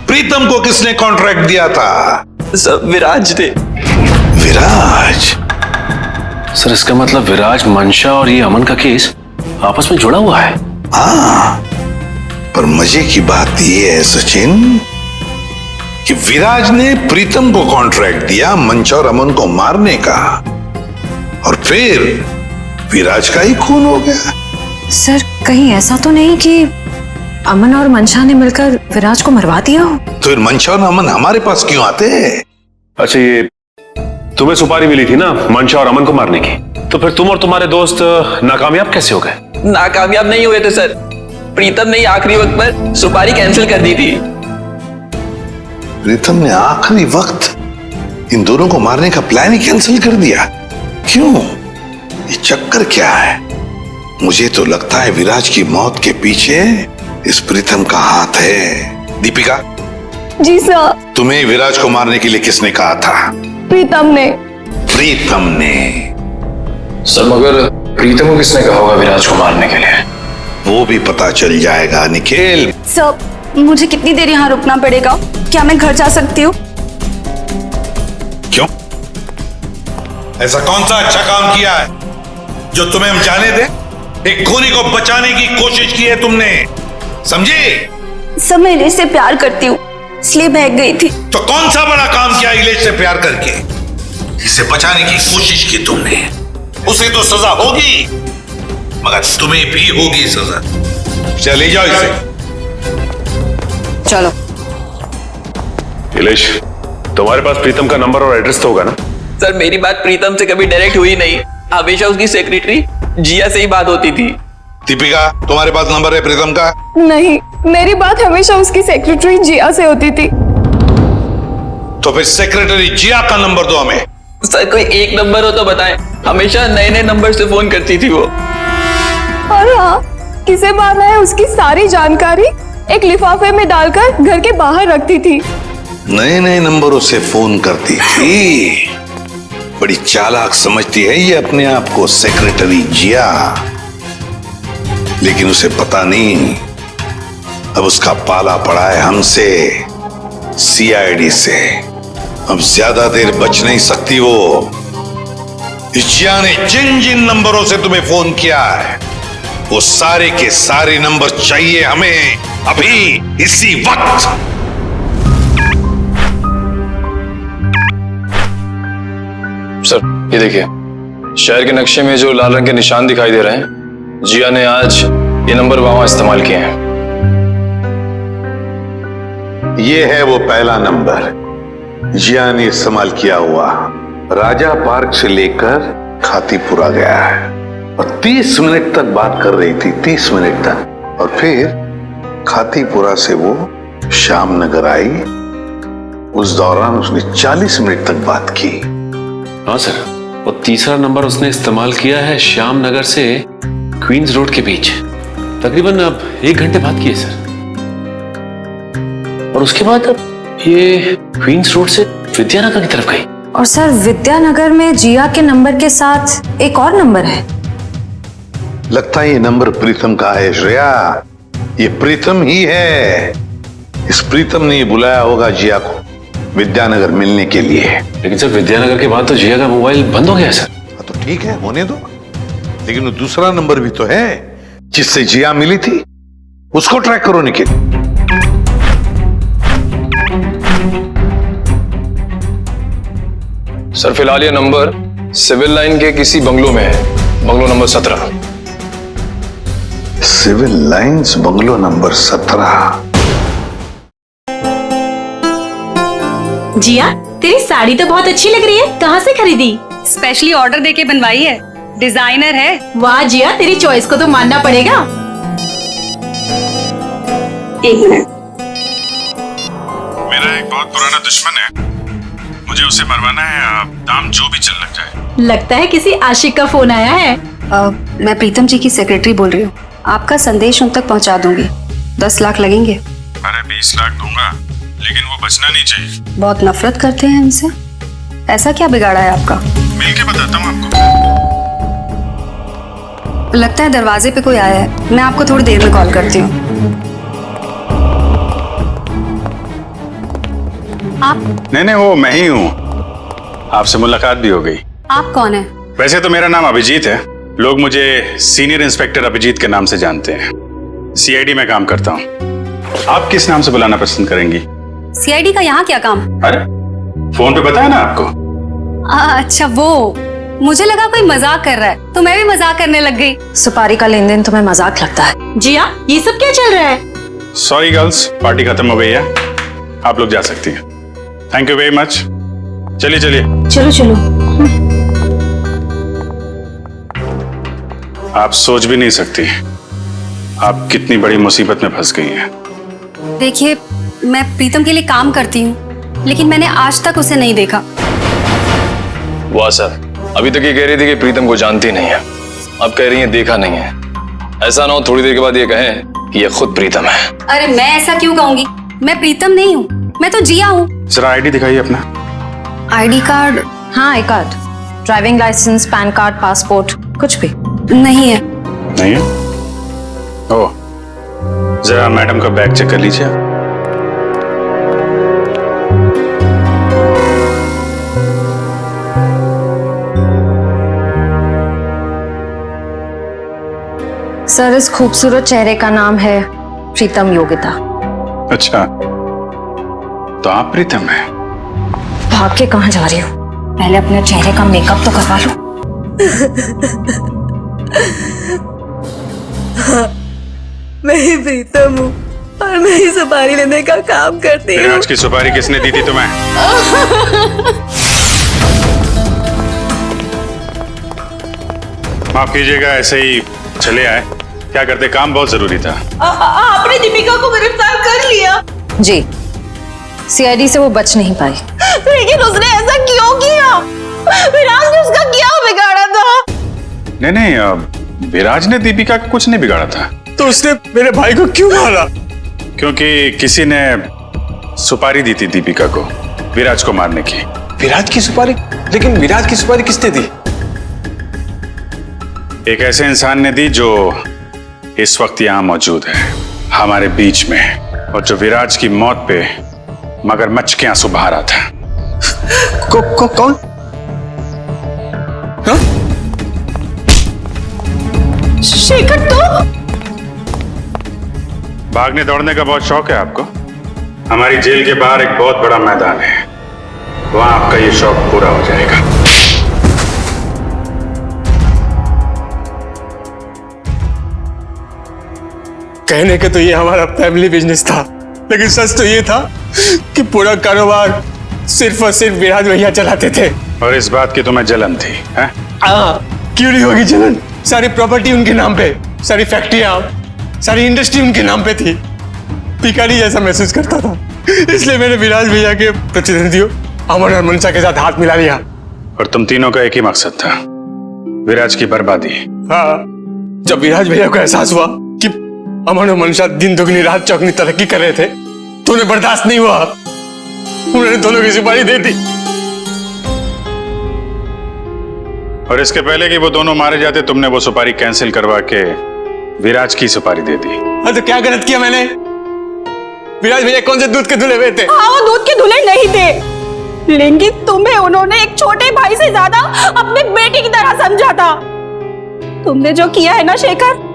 प्रीतम को किसने कॉन्ट्रैक्ट दिया था? सर विराज ने। विराज? सर इसका मतलब विराज, मंशा और ये अमन का केस आपस में जुड़ा हुआ है। हाँ, पर मजे की बात यह है सचिन कि विराज ने प्रीतम को कॉन्ट्रैक्ट दिया मंशा और अमन को मारने का, और फिर विराज का ही खून हो गया। सर कहीं ऐसा तो नहीं कि अमन और मंशा ने मिलकर विराज को मरवा दिया हो? तो फिर मंशा और अमन हमारे पास क्यों आते हैं? अच्छा, ये तुम्हें सुपारी मिली थी ना मंशा और अमन को मारने की, तो फिर तुम और तुम्हारे दोस्त नाकामयाब कैसे हो गए? नाकामयाब नहीं हुए थे सर, प्रीतम ने आखिरी वक्त पर सुपारी कैंसिल कर दी थी। प्रीतम ने आखिरी वक्त इन दोनों को मारने का प्लान ही कैंसिल कर दिया? क्यों? ये चक्कर क्या है? मुझे तो लगता है विराज की मौत के पीछे इस प्रीतम का हाथ है। दीपिका। जी सर। तुम्हें विराज को मारने के लिए किसने कहा था? प्रीतम ने। प्रीतम ने? सर मगर प्रीतम को किसने कहा होगा विराज को मारने के लिए? वो भी पता चल जाएगा निखिल। सर मुझे कितनी देर यहाँ रुकना पड़ेगा? क्या मैं घर जा सकती हूँ? क्यों? ऐसा कौन सा अच्छा काम किया है जो तुम्हें हम जाने दे? एक खूनी को बचाने की कोशिश की है तुमने, समझी? सर मैं इलेश से प्यार करती हूँ, इसलिए भाग गई थी। तो कौन सा बड़ा काम किया इलेश से प्यार करके? इसे बचाने की कोशिश की तुमने, उसे तो सजा होगी, मगर तुम्हें भी होगी सजा। चले जाओ इसे। चलो। इलेश, तुम्हारे पास प्रीतम का नंबर और एड्रेस तो होगा ना? सर मेरी बात प्रीतम से कभी डायरेक्ट हुई नहीं, हमेशा उसकी सेक्रेटरी जिया से ही बात होती थी। दीपिका, तुम्हारे पास नंबर है प्रीतम का? नहीं, मेरी बात हमेशा उसकी सेक्रेटरी जिया से होती थी। तो फिर सेक्रेटरी जिया का नंबर दो हमें। सर कोई एक नंबर हो तो बताएं, हमेशा नए नए नंबर से फोन करती थी वो। और हाँ, किसे मारना है उसकी सारी जानकारी एक लिफाफे में डालकर घर के बाहर रखती थी। नए नए नंबरों से फोन करती थी। बड़ी चालाक समझती है ये अपने आप को सेक्रेटरी जिया, लेकिन उसे पता नहीं अब उसका पाला पड़ा है हमसे, सीआईडी से। अब ज्यादा देर बच नहीं सकती वो। जिया ने जिन जिन नंबरों से तुम्हें फोन किया है वो सारे के सारे नंबर चाहिए हमें अभी, इसी वक्त। सर ये देखिए, शहर के नक्शे में जो लाल रंग के निशान दिखाई दे रहे हैं, जिया ने आज ये नंबर वहां इस्तेमाल किए हैं। ये है वो पहला नंबर जिया ने इस्तेमाल किया हुआ। राजा पार्क से लेकर खातीपुरा गया है और 30 मिनट तक बात कर रही थी, 30 मिनट तक। और फिर खातीपुरा से वो श्याम नगर आई, उस दौरान उसने 40 मिनट तक बात की। हाँ सर, वो तीसरा नंबर उसने इस्तेमाल किया है श्याम नगर से क्वींस रोड के बीच, तकरीबन अब 1 घंटे बाद किए सर। और उसके बाद ये क्वींस रोड से विद्यानगर की तरफ गई। और सर विद्यानगर में जिया के नंबर के साथ एक और नंबर है। लगता है ये नंबर प्रीतम का है श्रेया, ये प्रीतम ही है। इस प्रीतम ने बुलाया होगा जिया को विद्यानगर मिलने के लिए। लेकिन सर विद्यानगर के बाद तो जिया का मोबाइल बंद हो गया सर। तो ठीक है, होने दो, लेकिन वो दूसरा नंबर भी तो है जिससे जिया मिली थी, उसको ट्रैक करो निखिल। सर फिलहाल ये नंबर सिविल लाइन के किसी बंगलो में है, bungalow number 17। Civil Lines bungalow number 17। Jiya, तेरी साड़ी तो बहुत अच्छी लग रही है, कहाँ से खरीदी? स्पेशली ऑर्डर देके बनवाई है, डिजाइनर है। वाह जिया, तेरी चॉइस को तो मानना पड़ेगा। एक मिनट। मेरा एक बहुत पुराना दुश्मन है, मुझे उसे मरवाना है, दाम जो भी चल लग जाए। लगता है किसी आशिक का फोन आया है। मैं प्रीतम जी की सेक्रेटरी बोल रही हूँ, आपका संदेश उन तक पहुँचा दूंगी। 10 लाख लगेंगे। अरे 20 लाख दूंगा, लेकिन वो बचना नहीं चाहिए। बहुत नफरत करते हैं हमसे, ऐसा क्या बिगाड़ा है आपका? मिल के बताता हूँ आपको। लगता है दरवाजे पे कोई आया है। मैं आपको थोड़ी देर में कॉल करती हूँ। आप? नहीं, वो मैं ही हूँ। आपसे मुलाकात भी हो गई। आप कौन है? वैसे तो मेरा नाम अभिजीत है, लोग मुझे सीनियर इंस्पेक्टर अभिजीत के नाम से जानते हैं। सीआईडी में काम करता हूँ। आप किस नाम से बुलाना पसंद करेंगी? सीआईडी का यहाँ क्या काम? अरे फोन पे बताया ना आपको। अच्छा वो, मुझे लगा कोई मजाक कर रहा है तो मैं भी मजाक करने लग गई। सुपारी का लेन देन तुम्हें मजाक लगता है? जिया, ये सब क्या चल रहा है? सॉरी गर्ल्स, पार्टी खत्म हो गई है, आप लोग जा सकती हैं। Thank you very much. चलिए चलिए। चलो चलो। आप सोच भी नहीं सकती आप कितनी बड़ी मुसीबत में फंस गई हैं। देखिए, मैं प्रीतम के लिए काम करती हूँ, लेकिन मैंने आज तक उसे नहीं देखा। वाह सर, अभी तक ये कह रही थी कि प्रीतम को जानती नहीं है, अब कह रही है देखा नहीं है। ऐसा ना हो थोड़ी देर के बाद ये कहें कि ये खुद प्रीतम है। अरे मैं ऐसा क्यों कहूंगी? मैं प्रीतम नहीं हूँ, मैं तो जिया हूँ। जरा आईडी दिखाइए अपना। ID card? हाँ, I card, driving licence, PAN card, passport, कुछ भी नहीं है। नहीं है? ओह, जरा मैडम का बैग चेक कर लीजिए। सर, इस खूबसूरत चेहरे का नाम है प्रीतम योगिता। अच्छा, तो आप प्रीतम हैं? भाग के कहाँ जा रही हो? पहले अपने चेहरे का मेकअप तो करवा लो। मैं ही प्रीतम हूँ और मैं ही सुपारी लेने का काम करती हूँ। आज की सुपारी किसने दी थी तुम्हें? माफ कीजिएगा, ऐसे ही चले आए। क्या करते, काम बहुत जरूरी था। आपने दीपिका को गिरफ्तार कर लिया? जी, सीआईडी से वो बच नहीं पाई। लेकिन उसने ऐसा क्यों किया? विराज ने उसका क्या बिगाड़ा था? नहीं, विराज ने दीपिका का कुछ नहीं बिगाड़ा था। तो उसने मेरे भाई को क्यों मारा? क्योंकि किसी ने सुपारी दी थी दीपिका को विराज को मारने की। विराज की सुपारी? लेकिन विराज की सुपारी किसने दी? एक ऐसे इंसान ने दी जो इस वक्त यहां मौजूद है हमारे बीच में, और जो विराज की मौत पे मगरमच्छ के आंसू बहा रहा था। कौन? हाँ? शेखर तो? भागने दौड़ने का बहुत शौक है आपको? हमारी जेल के बाहर एक बहुत बड़ा मैदान है, वहां आपका ये शौक पूरा हो जाएगा। कहने के तो ये हमारा फैमिली बिजनेस था, लेकिन सच तो ये था कि पूरा कारोबार सिर्फ और सिर्फ विराज भैया चलाते थे। और इस बात की तुम्हें जलन थी? क्यों नहीं होगी जलन? सारी प्रॉपर्टी उनके नाम पे, सारी फैक्ट्रियां, सारी इंडस्ट्री उनके नाम पे थी। भिखारी जैसा महसूस करता था, इसलिए मैंने विराज भैया के प्रतिद्वंदियों अमन और मनसा के साथ हाथ मिला लिया। और तुम तीनों का एक ही मकसद था, विराज की बर्बादी। हाँ, जब विराज भैया को एहसास हुआ कि अमन और मनसा दिन दुगनी रात चौगनी तरक्की कर रहे थे, तो उन्हें बर्दाश्त नहीं हुआ, उन्होंने दोनों की सुपारी दे दी। और इसके पहले कि वो दोनों मारे जाते, तुमने वो सुपारी कैंसिल करवा के विराज की सुपारी दे दी। हाँ, तो क्या गलत किया मैंने? विराज भैया कौन से दूध के धुले हुए थे? हाँ, वो दूध के धुले नहीं थे, लेकिन तुम्हें उन्होंने एक छोटे भाई से ज्यादा अपने बेटे की तरह समझा था। तुमने जो किया है ना शेखर,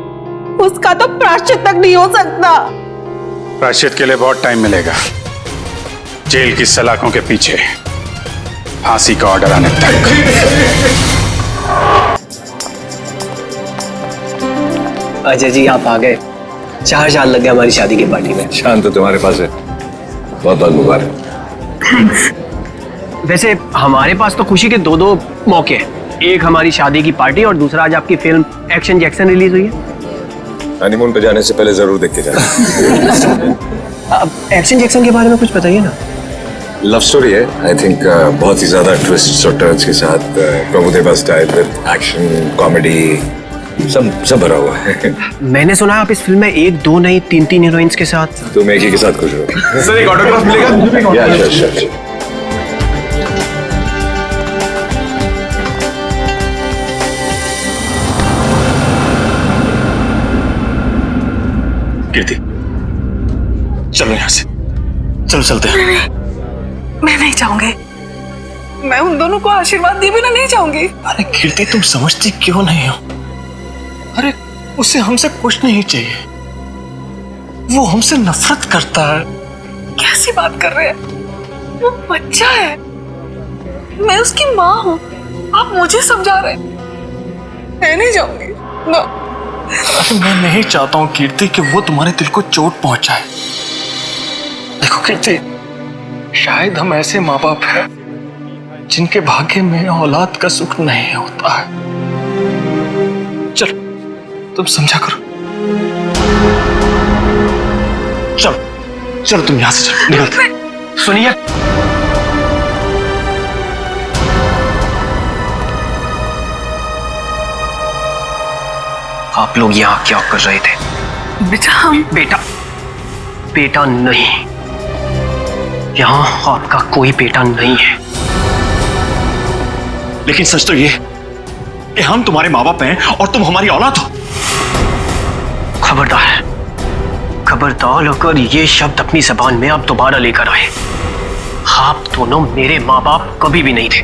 उसका तो प्रायश्चित तक नहीं हो सकता। प्रायश्चित के लिए बहुत टाइम मिलेगा, जेल की सलाखों के पीछे फांसी का ऑर्डर आने तक। अजय जी, आप आ गए। 4 साल लग गए हमारी शादी की पार्टी में। शान तो तुम्हारे पास है, बहुत बहुत मुबारक। थैंक्स। वैसे हमारे पास तो खुशी के 2 मौके हैं, एक हमारी शादी की पार्टी और दूसरा आज आपकी फिल्म एक्शन जैक्सन रिलीज हुई है। हनीमून पे जाने से पहले जरूर देख के जाना। अब एक्शन जैक्सन के बारे में कुछ बताइए ना। लव स्टोरी है, आई थिंक बहुत ही ज्यादा ट्विस्ट्स और टर्न्स के साथ, Prabhudeva style with action comedy सब भरा हुआ है। मैंने सुना आप इस फिल्म में 1, 2 नहीं 3 हीरोइंस के साथ। तुम एक ही के साथ खुश हो। सर, एक ऑटोग्राफ मिलेगा? या, sure. कीर्ति चलो यहां से, चलो चलते हैं। मैं नहीं चाहूंगी, मैं उन दोनों को आशीर्वाद दिए बिना नहीं चाहूंगी। अरे कीर्ति तुम समझती क्यों नहीं हो? अरे उसे हमसे कुछ नहीं चाहिए, वो हमसे नफरत करता है। कैसी बात कर रहे हैं? वो बच्चा है, मैं उसकी माँ हूँ, आप मुझे समझा रहे हैं। मैं नहीं जाऊंगी ना। अरे मैं नहीं चाहता हूँ कीर्ति कि वो तुम्हारे दिल को चोट पहुंचाए। देखो कीर्ति, शायद हम ऐसे माँ बाप हैं जिनके भाग्य में औलाद का सुख नहीं होता है। चलो तुम समझा करो। चलो चलो तुम यहां से चलो, निकलते। सुनिए, आप लोग यहां क्या कर रहे थे? बेटा हम बेटा नहीं, यहां आपका कोई बेटा नहीं है। लेकिन सच तो ये कि हम तुम्हारे माँ बाप हैं और तुम हमारी औलाद हो। खबरदार अगर ये शब्द अपनी जबान में आप दोबारा लेकर आए। आप दोनों मेरे माँ बाप कभी भी नहीं थे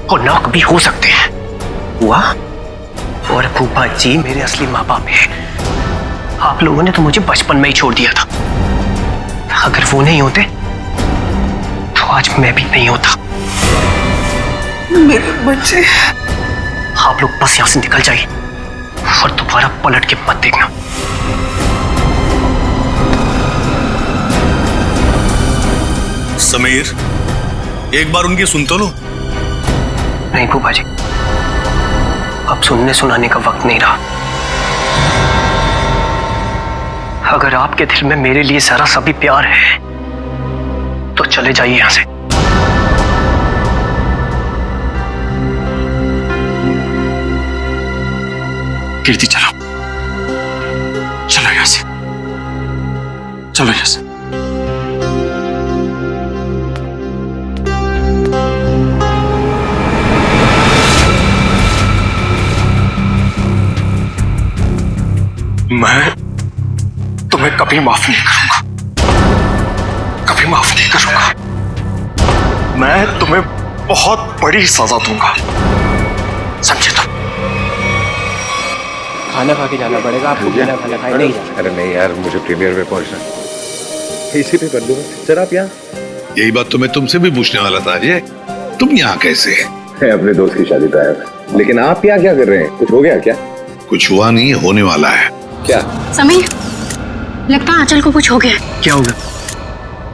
और ना कभी हो सकते हैं। हुआ और फूफा जी मेरे असली माँ बाप हैं। आप लोगों ने तो मुझे बचपन में ही छोड़ दिया था। अगर वो नहीं होते तो आज मैं भी नहीं होता। मेरे बच्चे, आप लोग बस यहां से निकल जाइए और दोबारा पलट के मत देखना। समीर, एक बार उनकी सुन तो लो। नहीं फूफा जी, अब सुनने सुनाने का वक्त नहीं रहा। अगर आपके दिल में मेरे लिए जरा सा भी प्यार है तो चले जाइए यहां से। कीर्ति चलो यहां से, चलो यहां से। मैं तुम्हें कभी माफ नहीं करूंगा, कभी माफ नहीं करूंगा। मैं तुम्हें बहुत बड़ी सजा दूंगा, समझे तुम? खाना खा के जाना पड़ेगा आपको, बिना खाना खाए नहीं जाना। अरे नहीं यार, मुझे प्रीमियर में पहुंचना, इसी पे कर दूंगा। सर आप यहाँ? यही बात तो मैं तुमसे भी पूछने वाला था अजय, तुम यहाँ कैसे? अपने दोस्त की शादी पे आया। लेकिन आप यहाँ क्या कर रहे हैं? कुछ हो गया क्या? कुछ हुआ नहीं, होने वाला है। क्या? समीर, लगता है आंचल को कुछ हो गया। क्या होगा?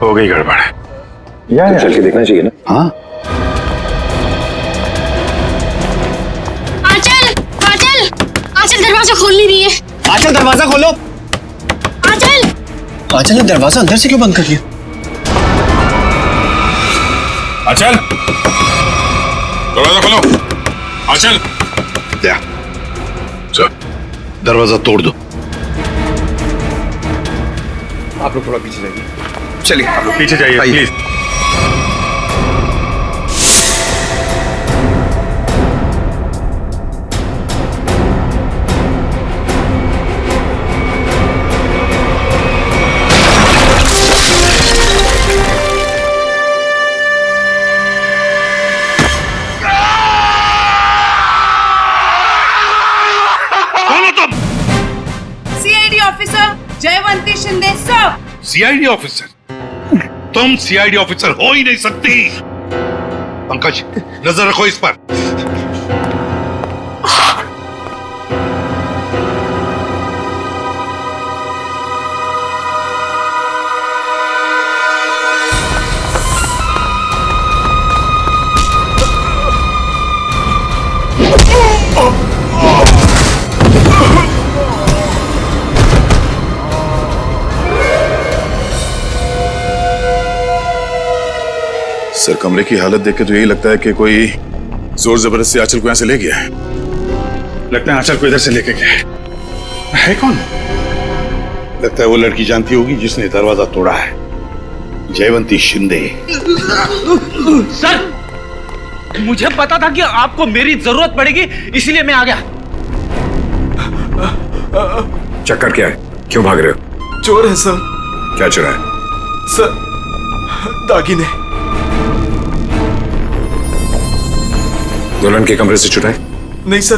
हो गई गड़बड़। तो चल के देखना चाहिए ना। हाँ आंचल दरवाजा खोल नहीं रही है। आंचल दरवाजा खोलो। आंचल ने दरवाजा अंदर से क्यों बंद कर लिया? आंचल, दरवाजा खोलो। आंचल, दरवाजा तोड़ दो। आप लोग थोड़ा पीछे जाइए। चलिए आप लोग पीछे जाइए प्लीज। जयवंती शिंदे साहब। CID officer? तुम सीआईडी ऑफिसर हो ही नहीं सकती। पंकज, नजर रखो इस पर। सर कमरे की हालत देख के तो यही लगता है कि कोई जोर जबरदस्ती आंचल को यहां से ले गया है। लगता है आंचल को इधर से लेके गया है। कौन? लगता है वो लड़की जानती होगी जिसने दरवाजा तोड़ा है, जयवंती शिंदे। सर, मुझे पता था कि आपको मेरी जरूरत पड़ेगी, इसलिए मैं आ गया। चक्कर क्या है? क्यों भाग रहे हो? चोर है सर। क्या चुराया? सर दागिने। दुल्हन के कमरे से चुराए? नहीं सर,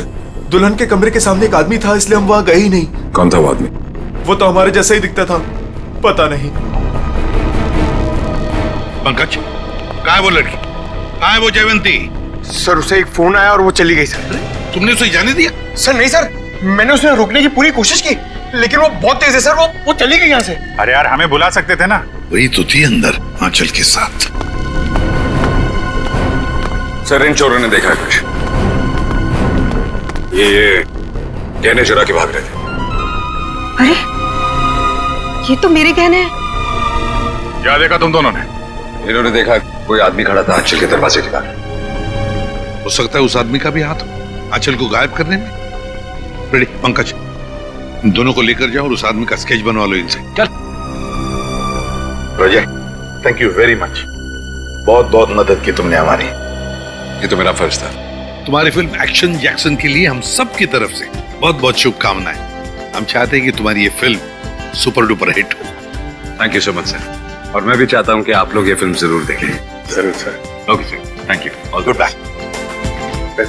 दुल्हन के कमरे के सामने एक आदमी था, इसलिए हम वहां गए ही नहीं। कौन था वो आदमी? वो तो हमारे जैसा ही दिखता था, पता नहीं। पंकज, कहाँ है वो लड़की? कहाँ है वो जयवंती? सर उसे एक फोन आया और वो चली गई सर। तुमने उसे जाने दिया? सर नहीं सर, मैंने उसे रोकने की पूरी कोशिश की, लेकिन वो बहुत तेज है सर, वो चली गई यहाँ से। अरे यार, हमें बुला सकते थे ना। वही तो थी अंदर आंचल के साथ। सर इन चोरों ने देखा है कुछ। ये गहने चुरा के भाग रहे थे। अरे ये तो मेरे गहने हैं। क्या देखा तुम दोनों ने? इन्होंने देखा कोई आदमी खड़ा था आंचल के दरवाजे के बाहर। हो सकता है उस आदमी का भी हाथ हो आंचल को गायब करने में। रेडी पंकज, इन दोनों को लेकर जाओ और उस आदमी का स्केच बनवा लो इनसे। चल रोजे, थैंक यू वेरी मच। बहुत बहुत मदद की तुमने हमारी। ये तो मेरा फर्ज था। तुम्हारी फिल्म एक्शन जैक्सन के लिए हम सब की तरफ से बहुत बहुत शुभकामनाएं। हम चाहते हैं कि तुम्हारी ये फिल्म सुपर डुपर हिट हो। Thank you so much sir. और मैं भी चाहता हूं कि आप लोग ये फिल्म जरूर देखें। जरूर sir. Okay sir, thank you. All good luck.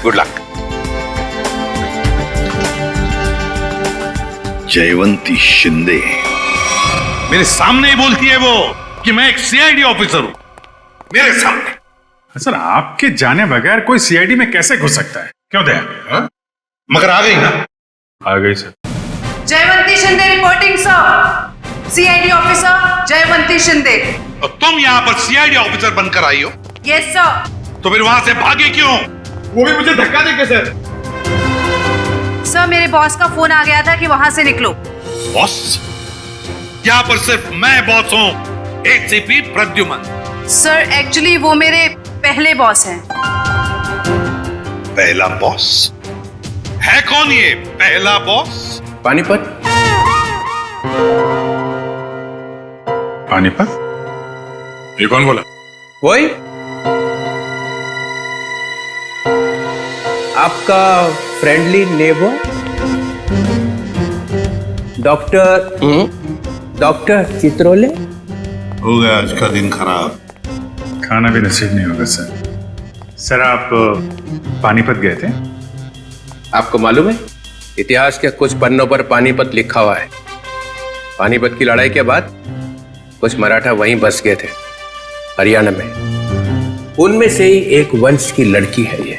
Good luck. Jaywanti Shinde मेरे सामने ही बोलती है वो कि मैं एक सीआईडी ऑफिसर हूं, मेरे सामने। सर आपके जाने बगैर कोई सीआईडी में कैसे घुस सकता है? क्यों दया? मगर आ गई ना? आ गई sir. Jaywanti Shinde reporting sir. CID officer Jaywanti Shinde. और तुम यहाँ पर सीआईडी ऑफिसर बनकर आई हो? Yes sir. तो फिर वहां से भागे क्यों? वो भी मुझे धक्का देके सर। सर मेरे बॉस का फोन आ गया था कि वहां से निकलो। बॉस? यहाँ पर सिर्फ मैं बॉस हूँ, एसीपी प्रद्युमन। सर एक्चुअली वो मेरे पहले बॉस हैं। पहला बॉस? है कौन ये पहला बॉस? पानीपत। पानीपत? ये कौन बोला? वही आपका फ्रेंडली नेबर डॉक्टर चित्रोले। हो गया आज का दिन खराब। खाना भी नसीब नहीं होगा सर। सर आप पानीपत गए थे? आपको मालूम है इतिहास के कुछ पन्नों पर पानीपत लिखा हुआ है। पानीपत की लड़ाई के बाद कुछ मराठा वहीं बस गए थे, हरियाणा में। उनमें से ही एक वंश की लड़की है ये।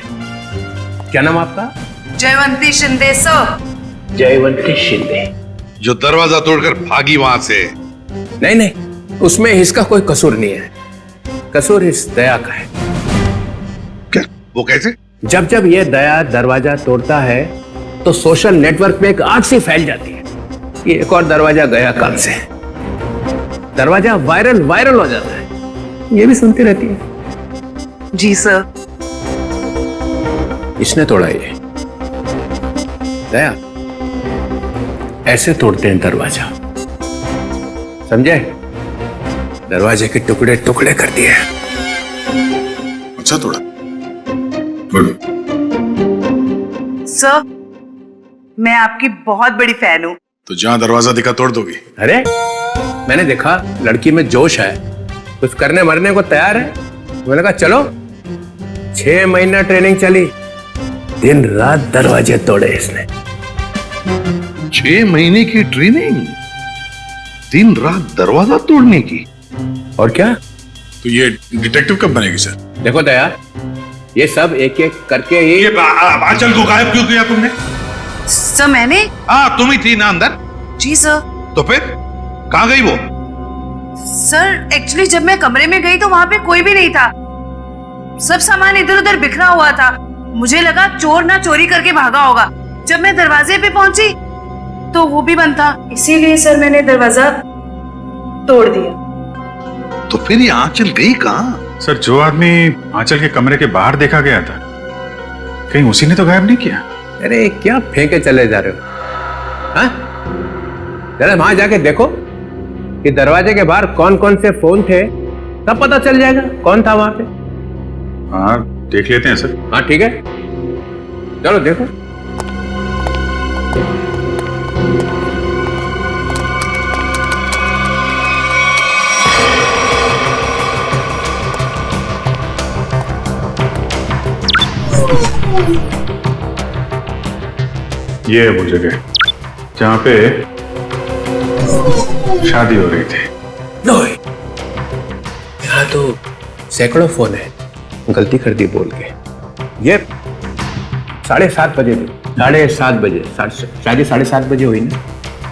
क्या नाम आपका? जयवंती शिंदे सर। जयवंती शिंदे जो दरवाजा तोड़कर भागी वहां से। नहीं, उसमें इसका कोई कसूर नहीं है। कसूर इस दया का है। क्या? वो कैसे? जब ये दया दरवाजा तोड़ता है तो सोशल नेटवर्क में एक आग सी फैल जाती है। ये एक और दरवाजा गया काम से। दरवाजा वायरल हो जाता है। ये भी सुनती रहती है। जी सर। इसने तोड़ा ये। दया ऐसे तोड़ते हैं दरवाजा, समझे? दरवाजे के टुकड़े टुकड़े कर दिए। अच्छा तोड़ा। गुड। सर मैं आपकी बहुत बड़ी फैन हूँ। तो जहां दरवाजा दिखा तोड़ दोगी? अरे मैंने देखा लड़की में जोश है, कुछ करने मरने को तैयार है। मैंने कहा चलो। 6 महीना ट्रेनिंग चली, दिन रात दरवाजे तोड़े इसने। 6 महीने की ट्रेनिंग, दिन रात दरवाजा तोड़ने की। और क्या? तो ये डिटेक्टिव कब बनेगी सर? देखो दया, ये सब एक एक करके ही। ये आंचल को गायब क्यों किया तुमने? सर मैंने? हाँ तुम ही थी ना अंदर? जी सर। तो फिर कहाँ गई वो? सर एक्चुअली जब मैं कमरे में गई तो वहां पे कोई भी नहीं था। सब सामान इधर उधर बिखरा हुआ था। मुझे लगा चोर ना चोरी करके भागा होगा। जब मैं दरवाजे पे पहुंची तो वो भी बंद था, इसीलिए सर मैंने दरवाजा तोड़ दिया। तो फिर ये आंचल गई कहाँ? सर जो आदमी आंचल के कमरे के बाहर देखा गया था, कहीं उसी ने तो गायब नहीं किया? अरे क्या फेंके चले जा रहे हो? हाँ? जरा वहां जाके देखो कि दरवाजे के बाहर कौन कौन से फोन थे, तब पता चल जाएगा कौन था वहां पे। हाँ देख लेते हैं सर। हाँ ठीक है, चलो देखो। ये है वो जगह जहां पे शादी हो रही थी। यहाँ तो सैकड़ों फोन है, गलती कर दी बोल के। ये 7:30 बजे थी। 7:30 बजे, शादी 7:30 बजे हुई ना,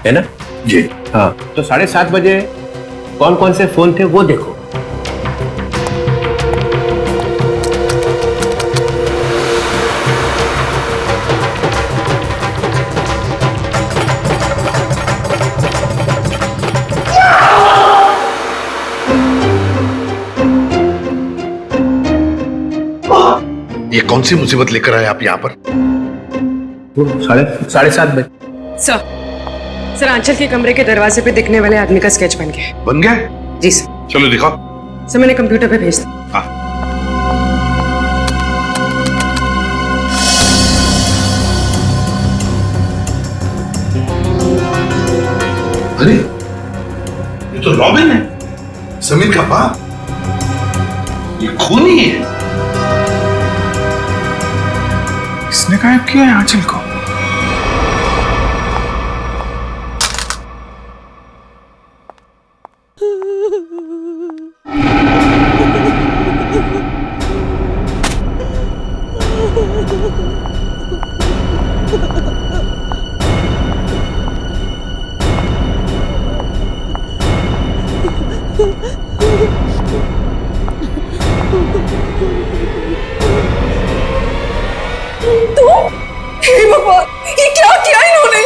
है ना जी? हाँ, तो 7:30 बजे कौन कौन से फोन थे वो देखो। ये कौन सी मुसीबत लेकर आए आप यहाँ पर? 7:30 बजे। सर आंचल के कमरे के दरवाजे पे दिखने वाले आदमी का स्केच बन गया। बन गया? जी सर। चलो दिखाओ। सर मैंने कंप्यूटर पे भेज दिया। अरे ये तो रॉबिन है, समीर का बाप। ये खूनी है। इसने गायब किया है आंचल को। हे भगवान, ये क्या किया इन्होंने?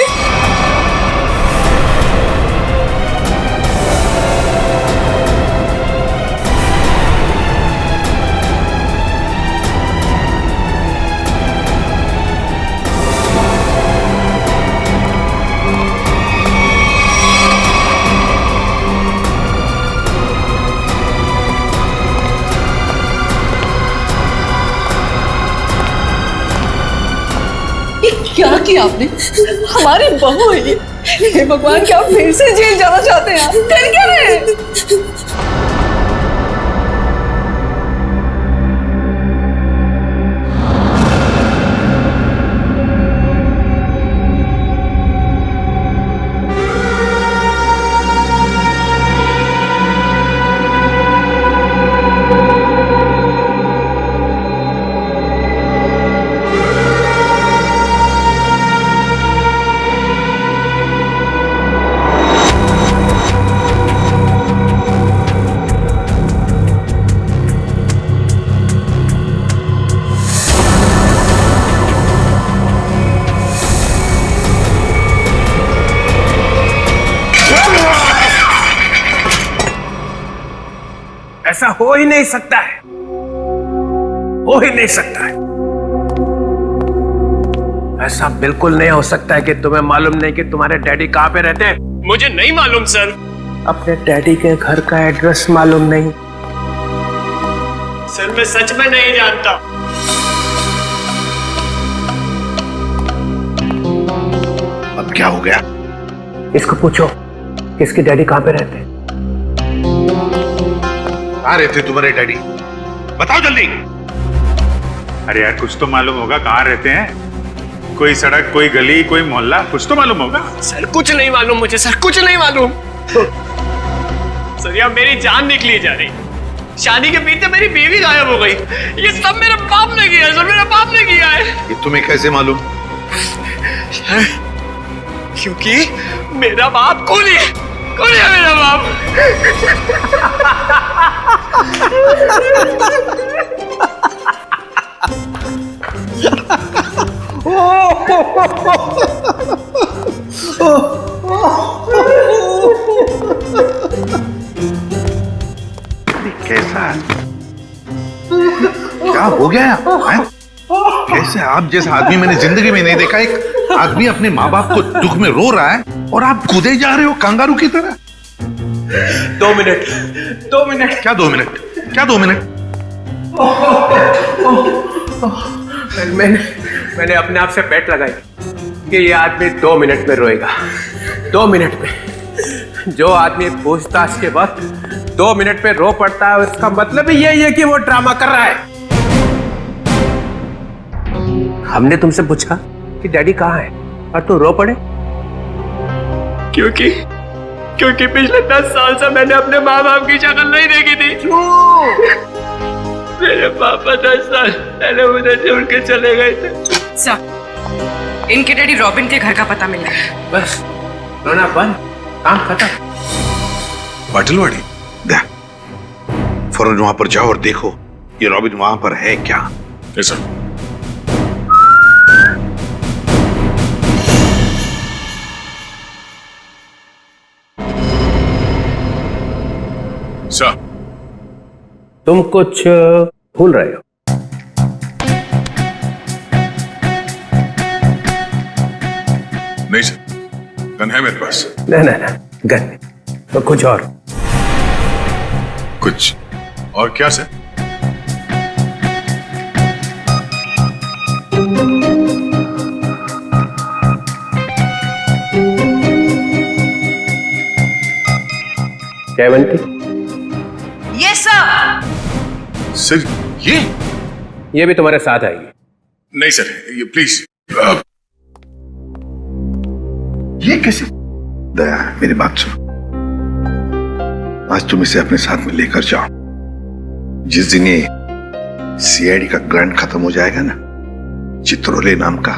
क्या किया आपने? हमारी बहू है ये। हे भगवान, क्या आप फिर से जेल जाना चाहते हैं? कर क्या रहे हैं? ऐसा हो ही नहीं सकता है, हो ही नहीं सकता है। ऐसा बिल्कुल नहीं हो सकता है कि तुम्हें मालूम नहीं कि तुम्हारे डैडी कहां पे रहते हैं। मुझे नहीं मालूम सर। अपने डैडी के घर का एड्रेस मालूम नहीं? सर मैं सच में नहीं जानता। अब क्या हो गया? इसको पूछो इसके डैडी कहां पे रहते हैं। कहाँ रहते तुम्हारे डैडी? बताओ जल्दी। अरे यार कुछ तो मालूम होगा कहाँ रहते हैं। कोई सड़क, कोई गली, कोई मोहल्ला, कुछ तो मालूम होगा। सर कुछ नहीं मालूम मुझे, सर कुछ नहीं मालूम। सर यार मेरी जान निकली जा रही। शादी के बीच मेरी बीवी गायब हो गई। ये सब मेरे बाप ने किया है सर, मेरे बाप ने किया है। ये तुम्हें कैसे मालूम? क्योंकि मेरा बाप खूनी है, खूनी है मेरा बाप। कैसा क्या हो गया है? कैसे आप जैसा आदमी मैंने जिंदगी में नहीं देखा। एक आदमी अपने माँ बाप को दुख में रो रहा है और आप कूदे जा रहे हो कंगारू की तरह। 2 मिनट, 2 मिनट। क्या 2 मिनट? क्या 2 मिनट? मैंने अपने आप से बेट लगाई कि ये आदमी 2 मिनट में रोएगा। 2 मिनट में जो आदमी पूछताछ के वक्त 2 मिनट में रो पड़ता है, उसका मतलब ही यही है कि वो ड्रामा कर रहा है। हमने तुमसे पूछा कि डैडी कहाँ है और तुम रो पड़े। क्योंकि पिछले 10 साल से मैंने अपने माँ बाप की शक्ल नहीं देखी थी। मेरे पापा 10 साल पहले मुझे छोड़ के चले गए थे। सर, इनके डैडी रॉबिन के घर का पता मिला है। बस रोना बंद, काम खत्म। पाटिलवाड़ी, फौरन वहां पर जाओ और देखो ये रॉबिन वहां पर है क्या। सर। सर, तुम कुछ भूल रहे हो। नहीं सर, गन है मेरे पास। नहीं, गन नहीं, तो कुछ और। कुछ और क्या sir? Jaywanti, yes sir. Sir ये भी तुम्हारे साथ आएगी। नहीं सर, ये प्लीज। ये कैसे? दया, मेरी बात सुनो। आज तुम इसे अपने साथ में लेकर जाओ। जिस दिन ये सीआईडी का ग्रांट खत्म हो जाएगा ना, चित्रोले नाम का,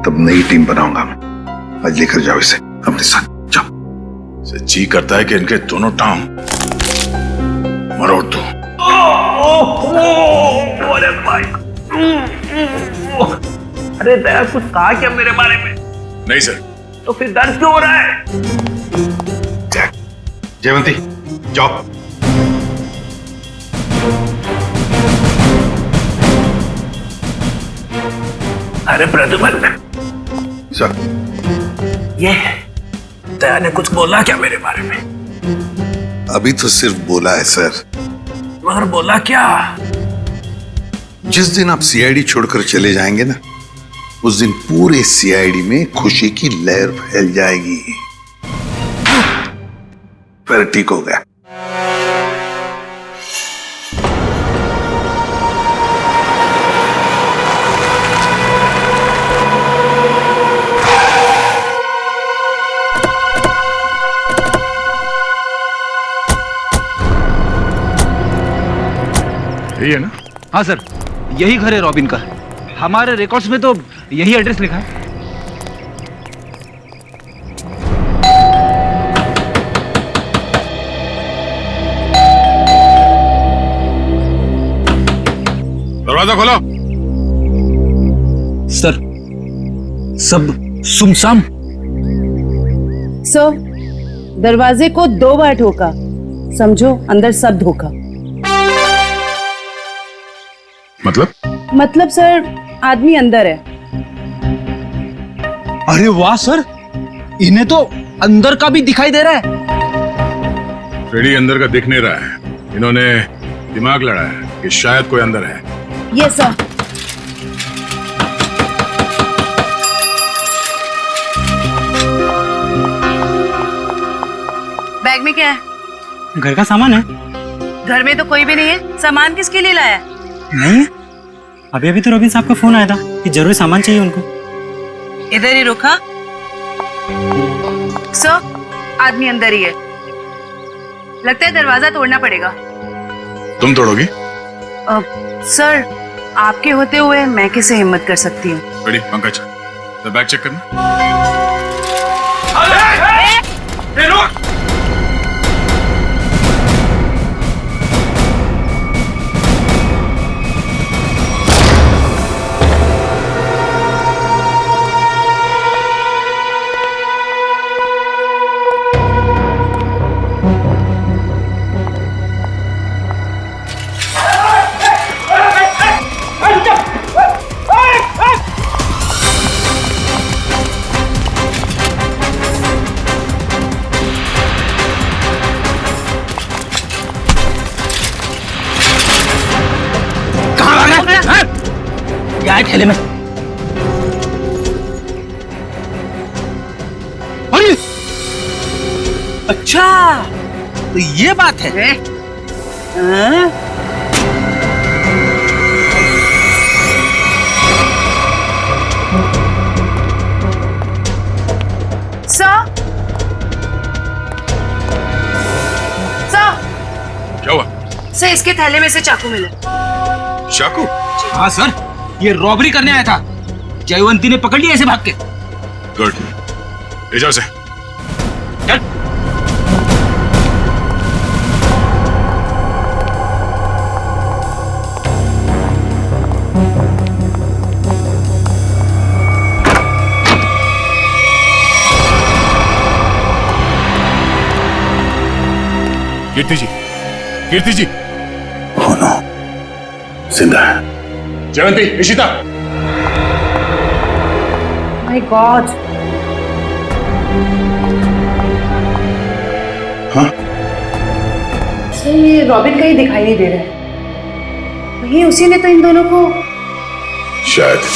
तब नई टीम बनाऊंगा मैं। आज लेकर जाओ इसे अपने साथ, जाओ। जी करता है कि इनके दोनों टांग मरोड़ दो। अरे भाई, अरे दया कुछ कहा क्या मेरे बारे में? नहीं सर। तो फिर दर्द क्यों हो रहा है? जयवंती, जाओ। अरे प्रद्युमन सर, ये दया ने कुछ बोला क्या मेरे बारे में? अभी तो सिर्फ बोला है सर। मगर बोला क्या? जिस दिन आप सीआईडी छोड़कर चले जाएंगे ना, उस दिन पूरे सीआईडी में खुशी की लहर फैल जाएगी। फिर ठीक हो गया। यही है ना? हाँ सर, यही घर है रॉबिन का। हमारे रिकॉर्ड्स में तो यही एड्रेस लिखा है। दरवाजा खोलो। सर, सब सुमसाम। सर, दरवाजे को 2 बार ठोका, समझो अंदर सब धोखा। मतलब सर, आदमी अंदर है। अरे वाह सर, इन्हें तो अंदर का भी दिखाई दे रहा है। फ्रेडी अंदर का दिख नहीं रहा है। इन्होंने दिमाग लड़ा है कि शायद कोई अंदर है। Yes sir. बैग में क्या है? घर का सामान है। घर में तो कोई भी नहीं है, सामान किसके लिए लाया? नहीं, अभी तो रॉबिन साहब का फोन आया था कि जरूर सामान चाहिए उनको। इधर ही रुका। सर, आदमी अंदर ही है। लगता है दरवाजा तोड़ना पड़ेगा। तुम तोड़ोगी? सर, आपके होते हुए मैं कैसे हिम्मत कर सकती हूँ? फ्रेडी, पंकज, बैग चेक करना। क्या है ठेले में? अरे अच्छा, तो ये बात है। सर इसके थैले में से चाकू मिला। चाकू? हाँ सर, ये रॉबरी करने आया था। जयवंती ने पकड़ लिया ऐसे भाग के। गुड, ले जाओ से। चल। कीर्ति जी, कीर्ति जी। Oh no, जिंदा है। जयवंती, इशिता। My God. हाँ? सर ये रॉबिन कहीं दिखाई नहीं दे रहा है। वही उसी ने तो इन दोनों को शायद।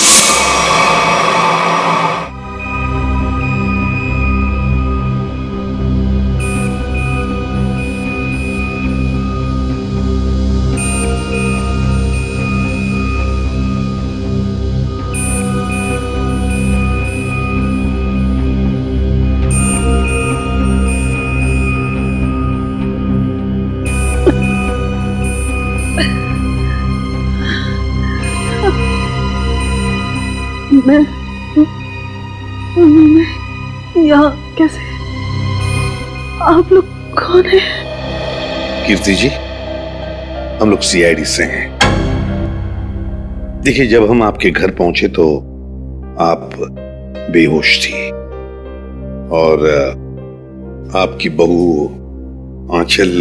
मैं यहाँ कैसे? आप लोग कौन हैं? कीर्ति जी, हम लोग सीआईडी से हैं। देखिए, जब हम आपके घर पहुंचे तो आप बेहोश थी और आपकी बहू आंचल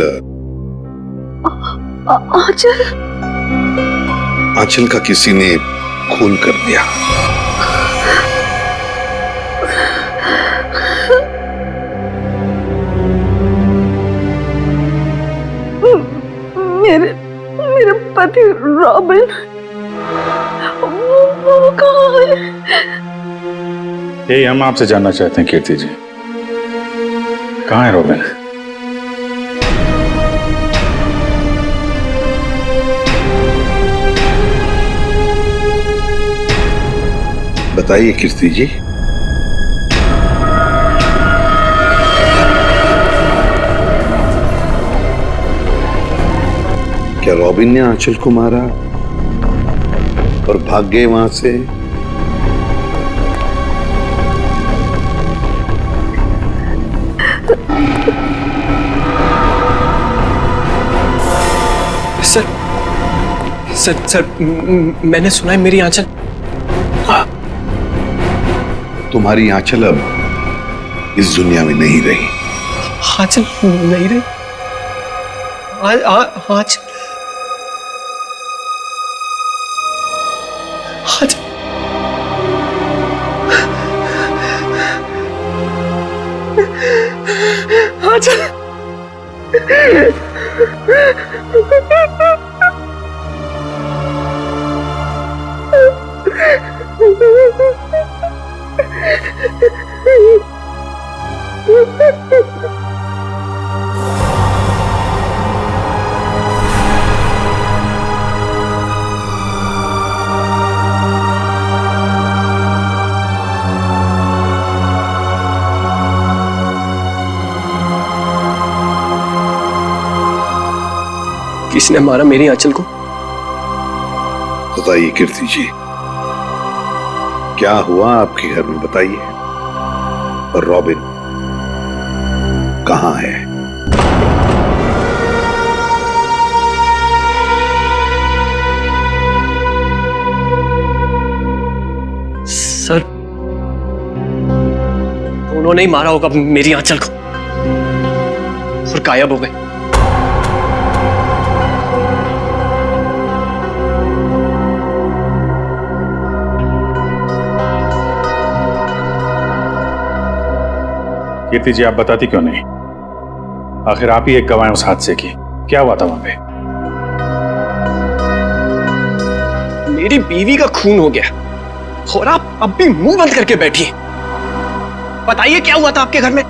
आंचल का किसी ने खून कर दिया। मेरे पति रॉबिन, वो कहाँ है? यही हम आपसे जानना चाहते हैं कीर्ति जी, कहाँ है रॉबिन? बताइए कीर्ति जी। क्या रॉबिन ने आंचल को मारा और भाग गए वहां से? सर, मैंने सुना है मेरी आंचल। तुम्हारी आंचल अब इस दुनिया में नहीं रही। आंचल नहीं रही? आंचल किसने मारा मेरी आंचल को? बताइए कीर्ति जी, क्या हुआ आपके घर में? बताइए। और रॉबिन कहाँ है? सर, उन्होंने ही मारा होगा मेरी आंचल को और गायब हो गए। कीर्ति जी, आप बताती क्यों नहीं? आखिर आप ही एक गवाह हैं उस हादसे की। क्या हुआ था वहां पे? मेरी बीवी का खून हो गया और आप अब भी मुंह बंद करके बैठिए। बताइए क्या हुआ था आपके घर में?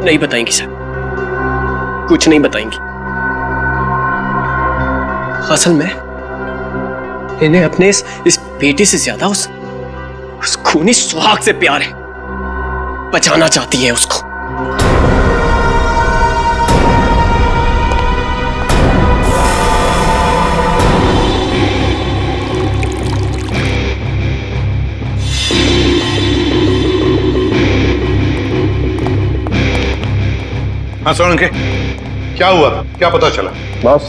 नहीं बताएंगी सर, कुछ नहीं बताएंगी। असल में इन्हें अपने इस बेटे से ज्यादा उस खूनी सुहाग से प्यार है। बचाना चाहती है उसको। हाँ सोलंके, क्या हुआ? क्या पता चला? बॉस,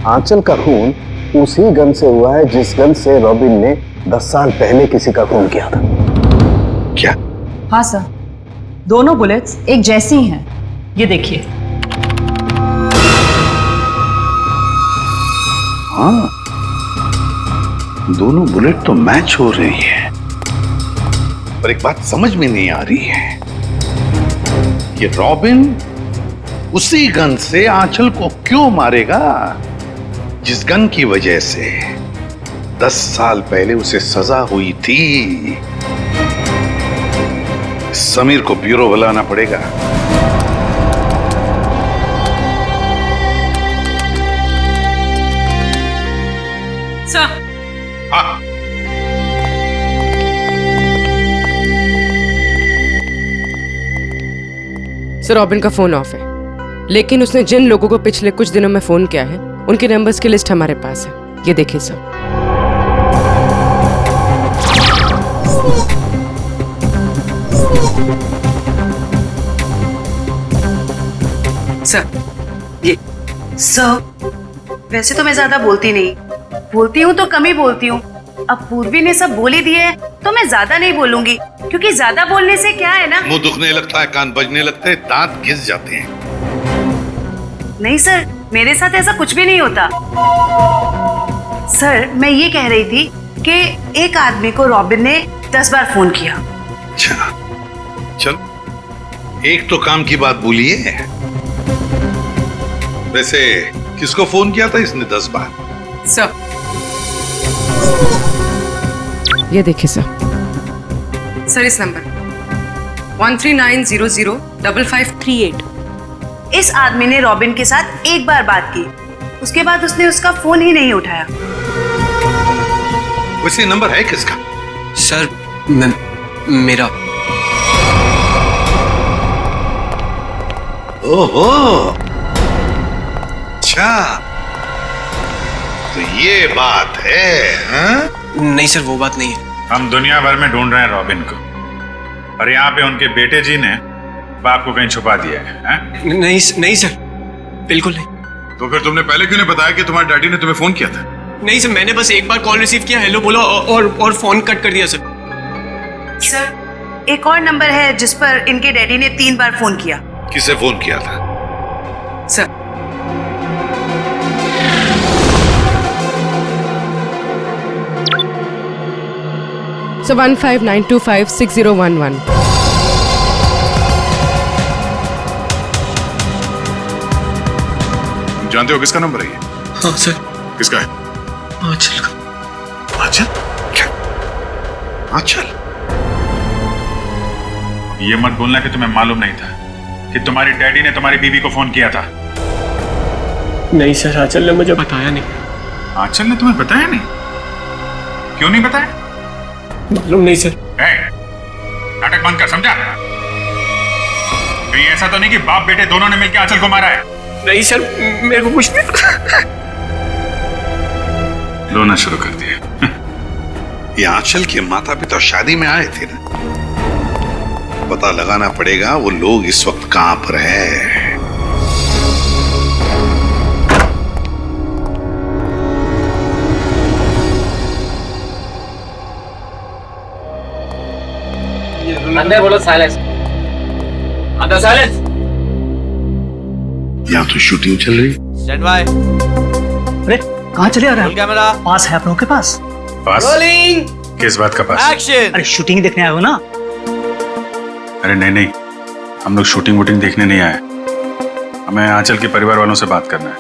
आंचल का खून उसी गन से हुआ है जिस गन से रॉबिन ने 10 साल पहले किसी का खून किया था। क्या? हाँ सर, दोनों बुलेट्स एक जैसी हैं। ये देखिए। हाँ, दोनों बुलेट तो मैच हो रही है, पर एक बात समझ में नहीं आ रही है कि रॉबिन उसी गन से आंचल को क्यों मारेगा जिस गन की वजह से 10 साल पहले उसे सजा हुई थी। समीर को ब्यूरो बुलाना पड़ेगा। सर। हाँ। सर, रॉबिन का फोन ऑफ है, लेकिन उसने जिन लोगों को पिछले कुछ दिनों में फोन किया है उनके नंबर्स की लिस्ट हमारे पास है। ये देखिए सर। सर, ये सर, वैसे तो मैं ज्यादा बोलती नहीं, बोलती हूँ तो कम ही बोलती हूँ। अब पूर्वी ने सब बोल ही दिए है तो मैं ज्यादा नहीं बोलूंगी, क्योंकि ज्यादा बोलने से क्या है ना, मुंह दुखने लगता है, कान बजने लगते हैं, दांत घिस जाते हैं। नहीं सर, मेरे साथ ऐसा कुछ भी नहीं होता। सर, मैं ये कह रही थी कि एक आदमी को रॉबिन ने 10 बार फोन किया। अच्छा, चल एक तो काम की बात बोलिए। वैसे किसको फोन किया था इसने 10 बार? सर, ये देखिए सर। सर, इस नंबर 13900558। इस आदमी ने रॉबिन के साथ एक बार बात की, उसके बाद उसने उसका फोन ही नहीं उठाया। वैसे नंबर है किसका? सर, मेरा। ओहो, अच्छा, तो ये बात है? हाँ? नहीं सर, वो बात नहीं है। हम दुनिया भर में ढूंढ रहे हैं रॉबिन को, और यहाँ पे उनके बेटे जी ने बाप को कहीं छुपा दिया है, हाँ? नहीं सर, बिल्कुल नहीं। तो फिर तुमने पहले क्यों नहीं बताया कि तुम्हारे डैडी ने तुम्हें फोन किया था? नहीं सर, मैंने बस एक बार कॉल रिसीव किया, हेलो बोला और फोन कट कर दिया सर। सर, एक और नंबर है जिस पर इनके डैडी ने 3 बार फोन किया। किसे फोन किया था? Sir, So 1592560111। जानते हो किसका नंबर है ये? हाँ सर। किसका है? आंचल का। आंचल? आंचल? ये मत बोलना कि तुम्हें मालूम नहीं था कि तुम्हारी डैडी ने तुम्हारी बीवी को फोन किया था। नहीं सर, आंचल ने मुझे बताया नहीं। आंचल ने तुम्हें बताया नहीं? क्यों नहीं बताया? मालूम नहीं सर। नाटक बंद कर, समझा? कहीं ऐसा तो नहीं कि बाप बेटे दोनों ने मिलकर आंचल को मारा है? नहीं सर, मेरे को कुछ नहीं। रोना शुरू कर दिया। ये आंचल के माता पिता शादी में आए थे ना, पता लगाना पड़ेगा वो लोग इस वक्त कहां पर है। अंदर बोलो साइलेंस। अंदर साइलेंस। यहाँ तो शूटिंग चल रही। Stand by. अरे कहाँ चले आ रहे हैं? कैमरा पास है आप लोगों के पास? रोलिंग। किस बात का पास? एक्शन। अरे शूटिंग देखने आए हो ना? अरे नहीं, हम लोग शूटिंग वूटिंग देखने नहीं आए, हमें आंचल के परिवार वालों से बात करना है।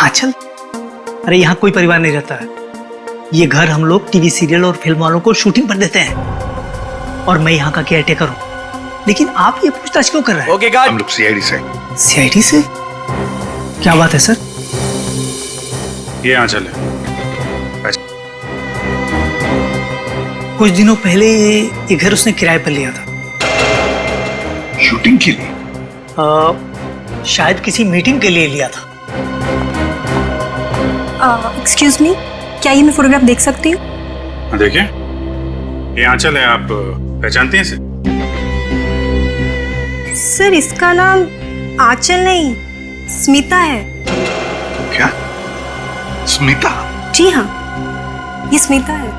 आंचल? अरे यहाँ कोई परिवार नहीं रहता है। ये घर हम लोग टीवी सीरियल और फिल्म वालों को शूटिंग पर देते हैं, और मैं यहाँ का केयरटेकर हूँ। लेकिन आप ये पूछताछ क्यों कर रहे हैं? Okay guard. हम लोग सीआईडी से। सीआईडी से? क्या बात है सर? ये आंचल है। कुछ दिनों पहले ये घर उसने किराए पर लिया था। शूटिंग के लिए? शायद किसी मीटिंग के लिए लिया था। एक्सक्यूज मी, क्या ये मैं फोटोग्राफ देख सकती हूँ? देखिए, ये आंचल है, आप पहचानती हैं इसे? सर, इसका नाम आंचल नहीं, स्मिता है। क्या? स्मिता? जी हाँ, ये स्मिता है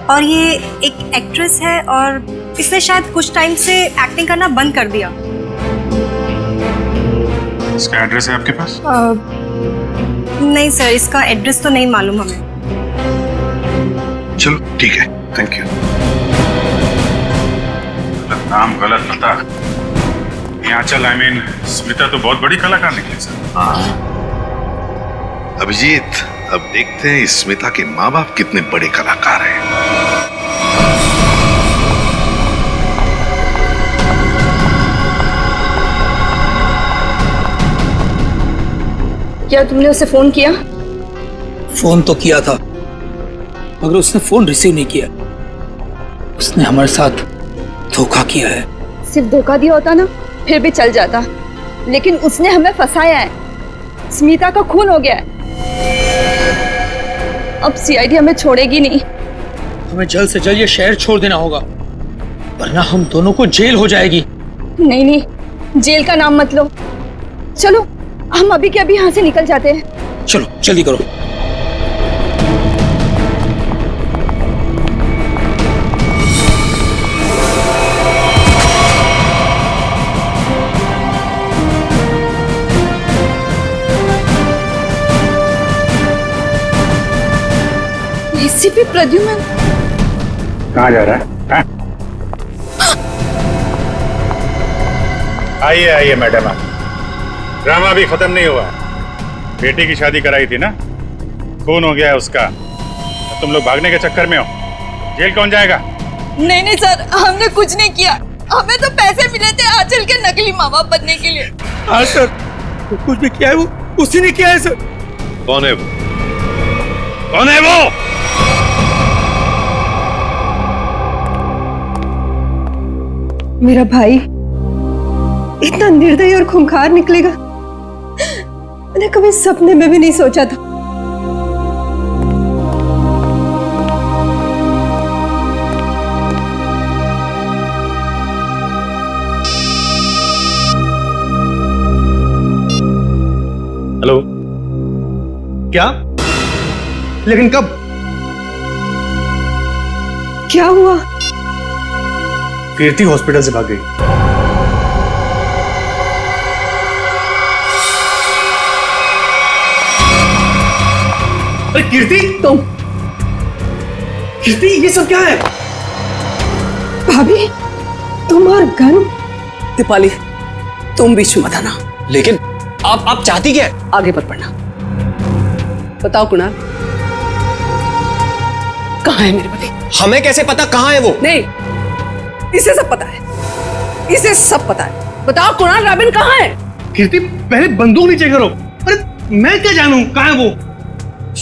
और ये एक एक्ट्रेस है और इसने शायद कुछ टाइम से एक्टिंग करना बंद कर दिया। इसका एड्रेस है आपके पास? नहीं सर, इसका एड्रेस तो नहीं मालूम हमें। चलो ठीक है, थैंक यू। गलत नाम, गलत पता। आंचल आई मीन स्मिता तो बहुत बड़ी कलाकार निकली सर। हाँ अभिजीत, अब देखते हैं इस स्मिता के माँ बाप कितने बड़े कलाकार हैं। क्या तुमने उसे फोन किया? फोन तो किया था, मगर उसने फोन रिसीव नहीं किया। उसने हमारे साथ धोखा किया है। सिर्फ धोखा दिया होता ना फिर भी चल जाता, लेकिन उसने हमें फंसाया है। स्मिता का खून हो गया है। अब सीआईडी हमें छोड़ेगी नहीं। हमें जल्द से जल्द ये शहर छोड़ देना होगा, वरना हम दोनों को जेल हो जाएगी। नहीं नहीं, जेल का नाम मत लो। चलो हम अभी के अभी यहाँ से निकल जाते हैं। चलो जल्दी करो। एसीपी प्रद्युम्न कहाँ जा रहा है? आइए आइए मैडम, ड्रामा भी खत्म नहीं हुआ। बेटी की शादी कराई थी ना, खून हो गया है उसका। तुम लोग भागने के चक्कर में हो, जेल कौन जाएगा? नहीं नहीं सर, हमने कुछ नहीं किया। हमें तो पैसे मिले थे आंचल के नकली माँ बाप बनने के लिए। हाँ सर, कुछ भी किया है वो उसी ने किया है सर। कौन है वो? कौन है वो? मेरा भाई इतना निर्दयी और खूंखार निकलेगा, मैंने कभी सपने में भी नहीं सोचा था। हेलो, क्या? लेकिन कब? क्या हुआ? कीर्ति हॉस्पिटल से भाग गई। अरे कीर्ति, तुम? कीर्ति, ये सब क्या है? भाभी, तुम और गन? दीपाली, तुम बीच में मत आना। लेकिन आप चाहती क्या है? आगे मत बढ़ना। बताओ कुणाल, कहाँ है मेरे पति? हमें कैसे पता कहाँ है वो? नहीं, इसे सब पता है, इसे सब पता है। बताओ कुणाल, रॉबिन कहाँ है? कीर्ति, पहले बंदूक नीचे करो। अरे मैं क्या जानूं कहाँ है वो?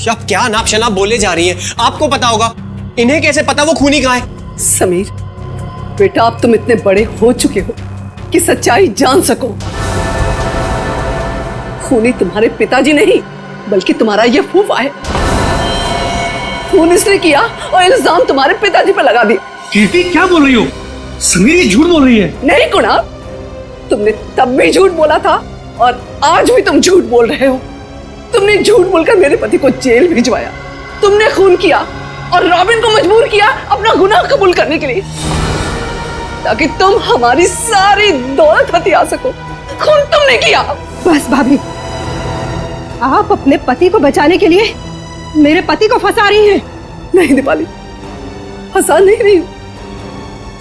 आप क्या नाप शनाप बोले जा रही हैं? आपको पता होगा, इन्हें कैसे पता वो खूनी कहाँ है? समीर बेटा, अब तुम इतने बड़े हो चुके हो कि सच्चाई जान सको। खूनी तुम्हारे पिताजी नहीं, बल्कि तुम्हारा ये फूफा है। खून इसने किया और इल्जाम तुम्हारे पिताजी पर लगा दिया। कीर्ति, क्या बोल रही हो? समीर ये झूठ बोल रही है। नहीं कुणाल, तुमने तब भी झूठ बोला था और आज भी तुम झूठ बोल रहे हो। तुमने झूठ बोलकर मेरे पति को जेल भिजवाया, तुमने खून किया और रॉबिन को मजबूर किया अपना गुनाह कबूल करने के लिए, ताकि तुम हमारी सारी दौलत हथिया सको। खून तुमने किया। बस भाभी, आप अपने पति को बचाने के लिए मेरे पति को फंसा रही हैं। नहीं दीपाली, फंसा नहीं रही हूं,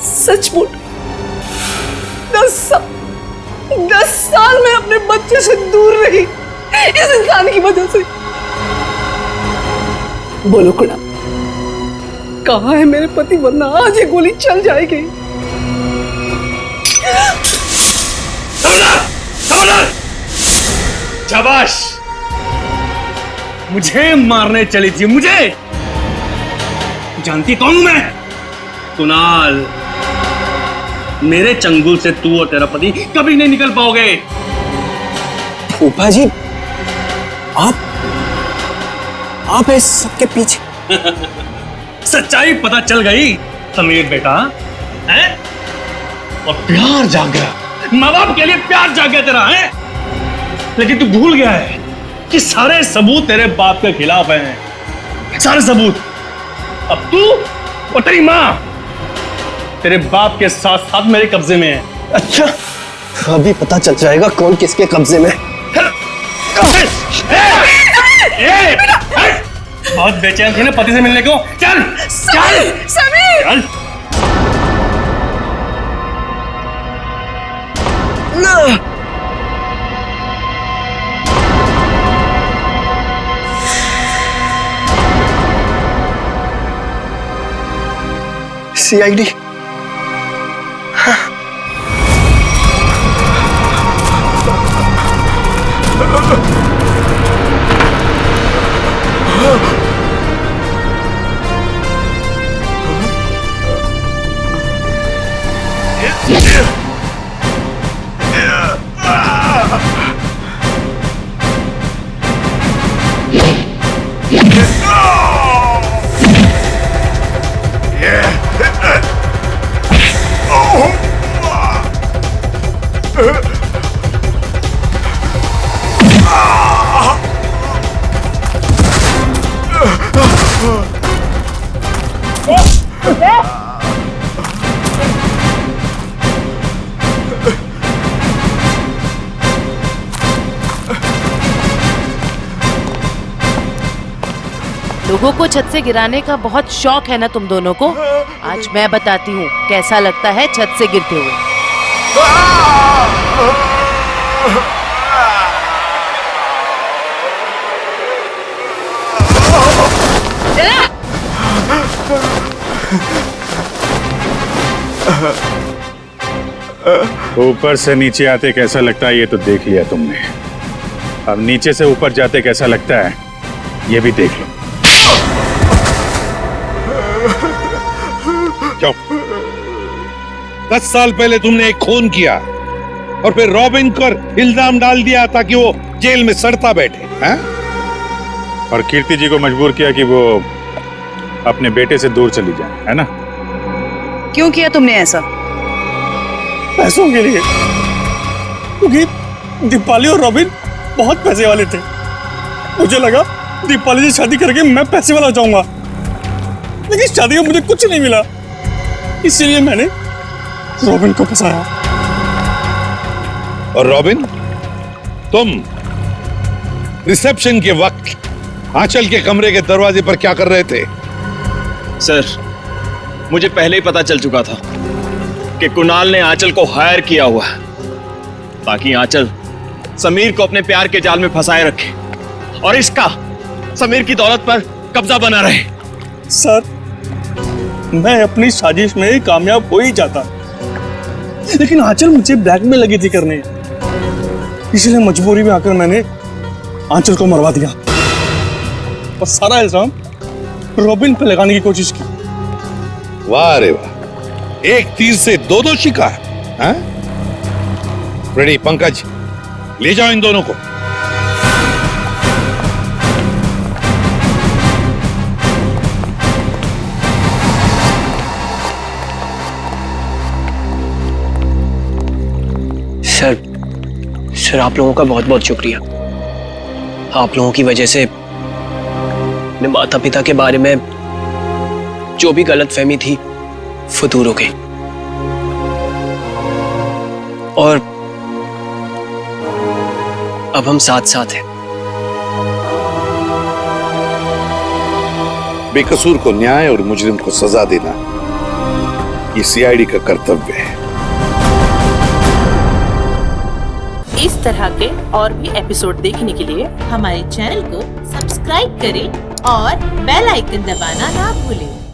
सच बोल। 10 साल में अपने बच्चे से दूर रही इस इंसान की वजह से। बोलो कुणाल, कहाँ है मेरे पति, वरना आज ये गोली चल जाएगी। शाबाश, मुझे मारने चली थी। मुझे जानती कौन हूं मैं? कुणाल, मेरे चंगुल से तू और तेरा पति कभी नहीं निकल पाओगे। फूफा जी, आप इस सबके पीछे? सच्चाई पता चल गई समीर बेटा, है? और प्यार जाग गया, माँ बाप के लिए प्यार जाग गया तेरा, है? लेकिन तू भूल गया है कि सारे सबूत तेरे बाप के खिलाफ हैं, सारे सबूत। अब तू और तेरी माँ तेरे बाप के साथ साथ मेरे कब्जे में है। अच्छा, अभी पता चल जाएगा कौन किसके कब्जे में। बहुत बेचैन थी ना पति से मिलने को। चल चल समीर चल। सीआईडी। लोगों को छत से गिराने का बहुत शौक है ना तुम दोनों को। आज मैं बताती हूँ कैसा लगता है छत से गिरते हुए। ऊपर से नीचे आते कैसा लगता है ये तो देख लिया तुमने। अब नीचे से ऊपर जाते कैसा लगता है ये भी देख लो। जाओ। 10 साल पहले तुमने एक खून किया और फिर रॉबिन पर इल्जाम डाल दिया ताकि वो जेल में सड़ता बैठे, हैं? और कीर्ति जी को मजबूर किया कि वो अपने बेटे से दूर चली जाए, है ना? क्यों किया तुमने ऐसा? पैसों के लिए, क्योंकि दीपाली और रॉबिन बहुत पैसे वाले थे। मुझे लगा दीपाली से शादी करके मैं पैसे वाला हो जाऊंगा, लेकिन शादी में मुझे कुछ नहीं मिला। इसीलिए मैंने रॉबिन को फंसाया। और रॉबिन, तुम रिसेप्शन के वक्त आंचल के कमरे के दरवाजे पर क्या कर रहे थे? सर, मुझे पहले ही पता चल चुका था कि कुणाल ने आंचल को हायर किया हुआ है ताकि आंचल समीर को अपने प्यार के जाल में फंसाए रखे और इसका समीर की दौलत पर कब्जा बना रहे। सर, मैं अपनी साजिश में कामयाब हो ही जाता, लेकिन आंचल मुझे ब्लैकमेल लगी थी करने, इसलिए मजबूरी में आकर मैंने आंचल को मरवा दिया और सारा इल्जाम रॉबिन पे लगाने की कोशिश की। वाह रे वाह, एक तीर से दो शिकार, हैं? रेडी पंकज, ले जाओ इन दोनों को। सर आप लोगों का बहुत बहुत शुक्रिया। आप लोगों की वजह से अपने माता पिता के बारे में जो भी गलतफहमी थी वो दूर हो गई और अब हम साथ साथ हैं। बेकसूर को न्याय और मुजरिम को सजा देना ये सीआईडी का कर्तव्य है। इस तरह के और भी एपिसोड देखने के लिए हमारे चैनल को सब्सक्राइब करें और बेल आइकन दबाना ना भूलें।